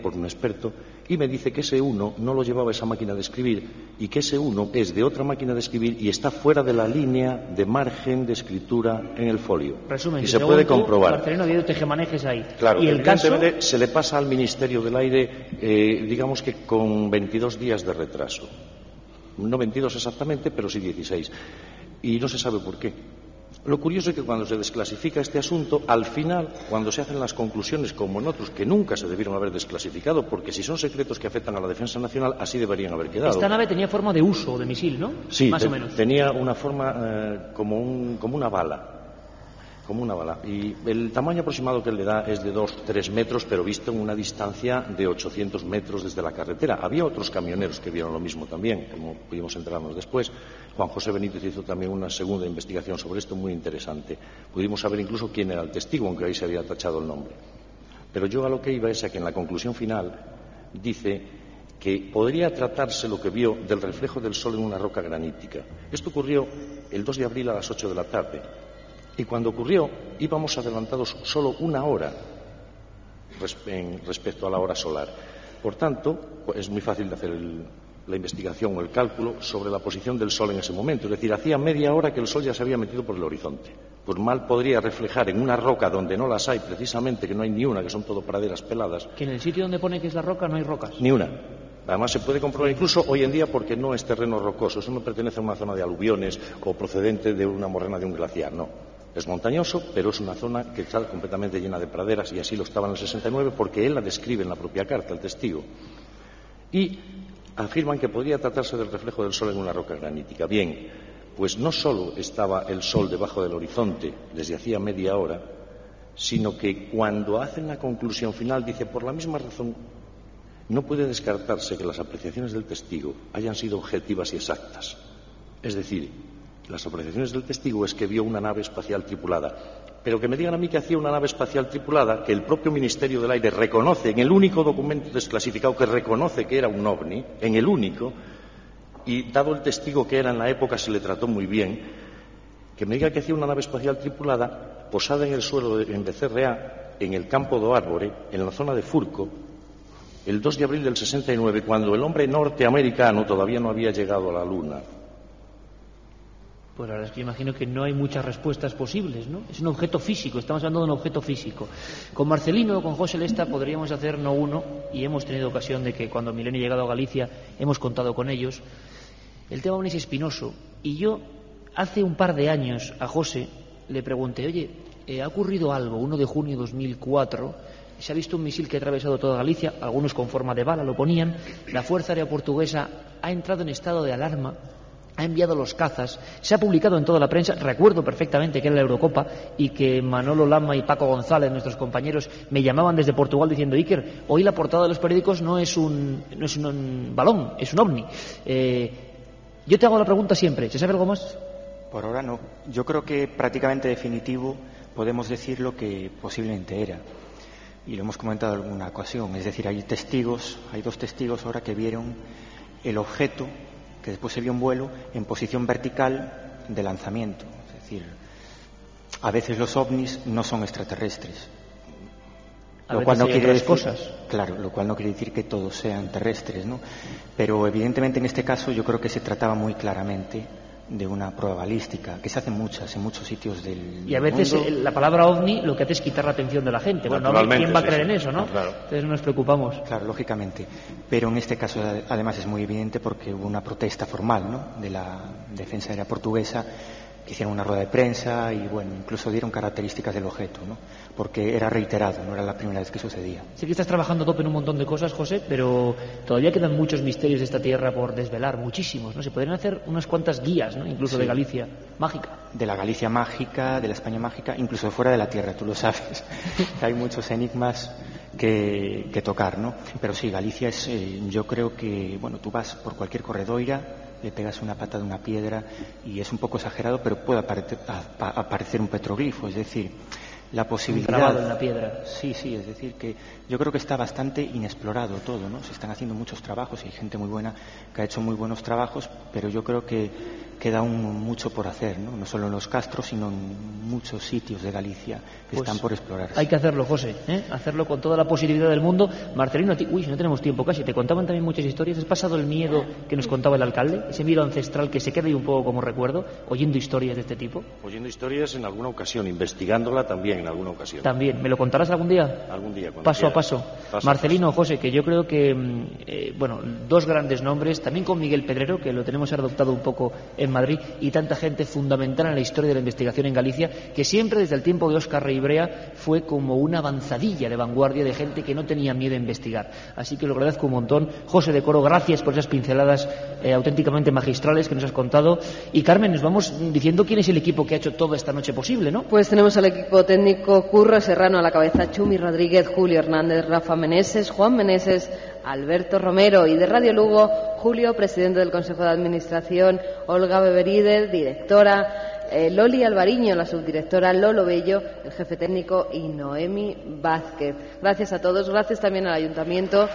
Speaker 12: por un experto, y me dice que ese 1 no lo llevaba esa máquina de escribir, y que ese 1 es de otra máquina de escribir y está fuera de la línea de margen de escritura en el folio.
Speaker 2: Resumen,
Speaker 12: y se puede comprobar.
Speaker 2: Marcelino, Diego, tejemanejes ahí.
Speaker 12: Claro,
Speaker 2: y el caso
Speaker 12: se le pasa al Ministerio del Aire, digamos que con 22 días de retraso. No 22 exactamente, pero sí 16. Y no se sabe por qué. Lo curioso es que cuando se desclasifica este asunto, al final, cuando se hacen las conclusiones, como en otros, que nunca se debieron haber desclasificado, porque si son secretos que afectan a la defensa nacional, así deberían haber quedado.
Speaker 2: Esta nave tenía forma de uso, de misil, ¿no?
Speaker 12: Sí,
Speaker 2: más o menos.
Speaker 12: Tenía una forma como una bala. Como una bala. Y el tamaño aproximado que le da es de 2-3 metros, pero visto en una distancia de 800 metros desde la carretera. Había otros camioneros que vieron lo mismo también, como pudimos enterarnos después. Juan José Benítez hizo también una segunda investigación sobre esto muy interesante. Pudimos saber incluso quién era el testigo, aunque ahí se había tachado el nombre. Pero yo a lo que iba es a que en la conclusión final dice que podría tratarse lo que vio del reflejo del sol en una roca granítica. Esto ocurrió el 2 de abril a las 8 de la tarde. Y cuando ocurrió, íbamos adelantados solo una hora respecto a la hora solar. Por tanto, es muy fácil de hacer la investigación o el cálculo sobre la posición del Sol en ese momento. Es decir, hacía media hora que el Sol ya se había metido por el horizonte. Pues mal podría reflejar en una roca donde no las hay, precisamente, que no hay ni una, que son todo praderas peladas.
Speaker 2: Que en el sitio donde pone que es la roca no hay rocas.
Speaker 12: Ni una. Además se puede comprobar incluso hoy en día porque no es terreno rocoso. Eso no pertenece a una zona de aluviones o procedente de una morrena de un glaciar, no. Es montañoso, pero es una zona que está completamente llena de praderas, y así lo estaba en el 69 porque él la describe en la propia carta, el testigo. Y afirman que podría tratarse del reflejo del sol en una roca granítica. Bien, pues no solo estaba el sol debajo del horizonte desde hacía media hora, sino que cuando hacen la conclusión final dice, por la misma razón no puede descartarse que las apreciaciones del testigo hayan sido objetivas y exactas. Es decir, las apreciaciones del testigo es que vio una nave espacial tripulada. Pero que me digan a mí que hacía una nave espacial tripulada, que el propio Ministerio del Aire reconoce, en el único documento desclasificado que reconoce que era un ovni, en el único, y dado el testigo que era en la época se le trató muy bien, que me diga que hacía una nave espacial tripulada posada en el suelo en Becerreá, en el campo do Árbore, en la zona de Furco, el 2 de abril del 69, cuando el hombre norteamericano todavía no había llegado a la Luna.
Speaker 2: Pues la verdad es que yo imagino que no hay muchas respuestas posibles, ¿no? Es un objeto físico, estamos hablando de un objeto físico. Con Marcelino o con José Lesta podríamos hacer no uno, y hemos tenido ocasión de que cuando Milenio ha llegado a Galicia hemos contado con ellos. El tema ovni es espinoso, y yo hace un par de años a José le pregunté, oye, ha ocurrido algo, 1 de junio de 2004, se ha visto un misil que ha atravesado toda Galicia, algunos con forma de bala lo ponían, la Fuerza Aérea Portuguesa ha entrado en estado de alarma, ha enviado los cazas, se ha publicado en toda la prensa, recuerdo perfectamente que era la Eurocopa y que Manolo Lama y Paco González, nuestros compañeros, me llamaban desde Portugal diciendo, Iker, hoy la portada de los periódicos no es un balón, es un ovni. Yo te hago la pregunta siempre, ¿se sabe algo más?
Speaker 11: Por ahora no. Yo creo que prácticamente definitivo podemos decir lo que posiblemente era. Y lo hemos comentado en alguna ocasión. Es decir, hay 2 testigos ahora que vieron el objeto que después se vio en vuelo en posición vertical de lanzamiento. Es decir, a veces los ovnis no son extraterrestres. Lo cual no quiere decir cosas. Claro, lo cual no quiere decir que todos sean terrestres, ¿no? Pero evidentemente en este caso yo creo que se trataba muy claramente de una prueba balística, que se hacen muchas en muchos sitios del mundo.
Speaker 2: Y a veces la palabra ovni lo que hace es quitar la atención de la gente. Bueno, ¿quién va a creer en eso, no? Claro. Entonces no nos preocupamos.
Speaker 11: Claro, lógicamente. Pero en este caso además es muy evidente porque hubo una protesta formal, ¿no?, de la Defensa Aérea Portuguesa, que hicieron una rueda de prensa y, bueno, incluso dieron características del objeto, ¿no?, porque era reiterado, no era la primera vez que sucedía.
Speaker 2: Sé que estás trabajando a tope en un montón de cosas, José, pero todavía quedan muchos misterios de esta tierra por desvelar, muchísimos, ¿no? Se podrían hacer unas cuantas guías, ¿no?, incluso de Galicia mágica. De la Galicia mágica, de la España mágica, incluso de fuera de la tierra, tú lo sabes. Hay muchos enigmas que tocar, ¿no? Pero sí, Galicia es, yo creo que, bueno, tú vas por cualquier corredoira, le pegas una pata de una piedra y es un poco exagerado, pero puede aparecer un petroglifo, es decir, la posibilidad... Grabado en la piedra.
Speaker 11: Sí, es decir, que yo creo que está bastante inexplorado todo, ¿no? Se están haciendo muchos trabajos y hay gente muy buena que ha hecho muy buenos trabajos, pero yo creo que queda aún mucho por hacer, ¿no? No solo en los castros, sino en muchos sitios de Galicia que están por explorar.
Speaker 2: Hay que hacerlo, José, hacerlo con toda la positividad del mundo. Marcelino, uy, no tenemos tiempo casi, te contaban también muchas historias. ¿Has pasado el miedo que nos contaba el alcalde? Ese miedo ancestral que se queda ahí un poco como recuerdo, oyendo historias de este tipo.
Speaker 12: Oyendo historias en alguna ocasión, investigándola también en alguna ocasión.
Speaker 2: También, ¿me lo contarás algún día?
Speaker 12: Algún día, cuando
Speaker 2: paso
Speaker 12: quieras.
Speaker 2: a paso. Marcelino, José, que yo creo que, bueno, 2 grandes nombres, también con Miguel Pedrero, que lo tenemos adoptado un poco en Madrid, y tanta gente fundamental en la historia de la investigación en Galicia, que siempre desde el tiempo de Óscar Reibrea fue como una avanzadilla de vanguardia de gente que no tenía miedo a investigar. Así que lo agradezco un montón. José de Coro, gracias por esas pinceladas auténticamente magistrales que nos has contado. Y Carmen, nos vamos diciendo quién es el equipo que ha hecho toda esta noche posible, ¿no?
Speaker 3: Pues tenemos al equipo técnico Curro Serrano a la cabeza, Chumi Rodríguez, Julio Hernández, Rafa Meneses, Juan Meneses, Alberto Romero, y de Radio Lugo, Julio, presidente del Consejo de Administración, Olga Beberide, directora, Loli Alvariño, la subdirectora, Lolo Bello, el jefe técnico, y Noemi Vázquez. Gracias a todos, gracias también al Ayuntamiento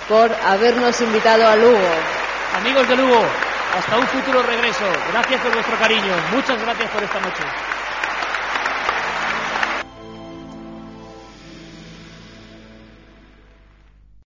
Speaker 3: por habernos invitado a Lugo.
Speaker 2: Amigos de Lugo, hasta un futuro regreso. Gracias por vuestro cariño. Muchas gracias por esta noche.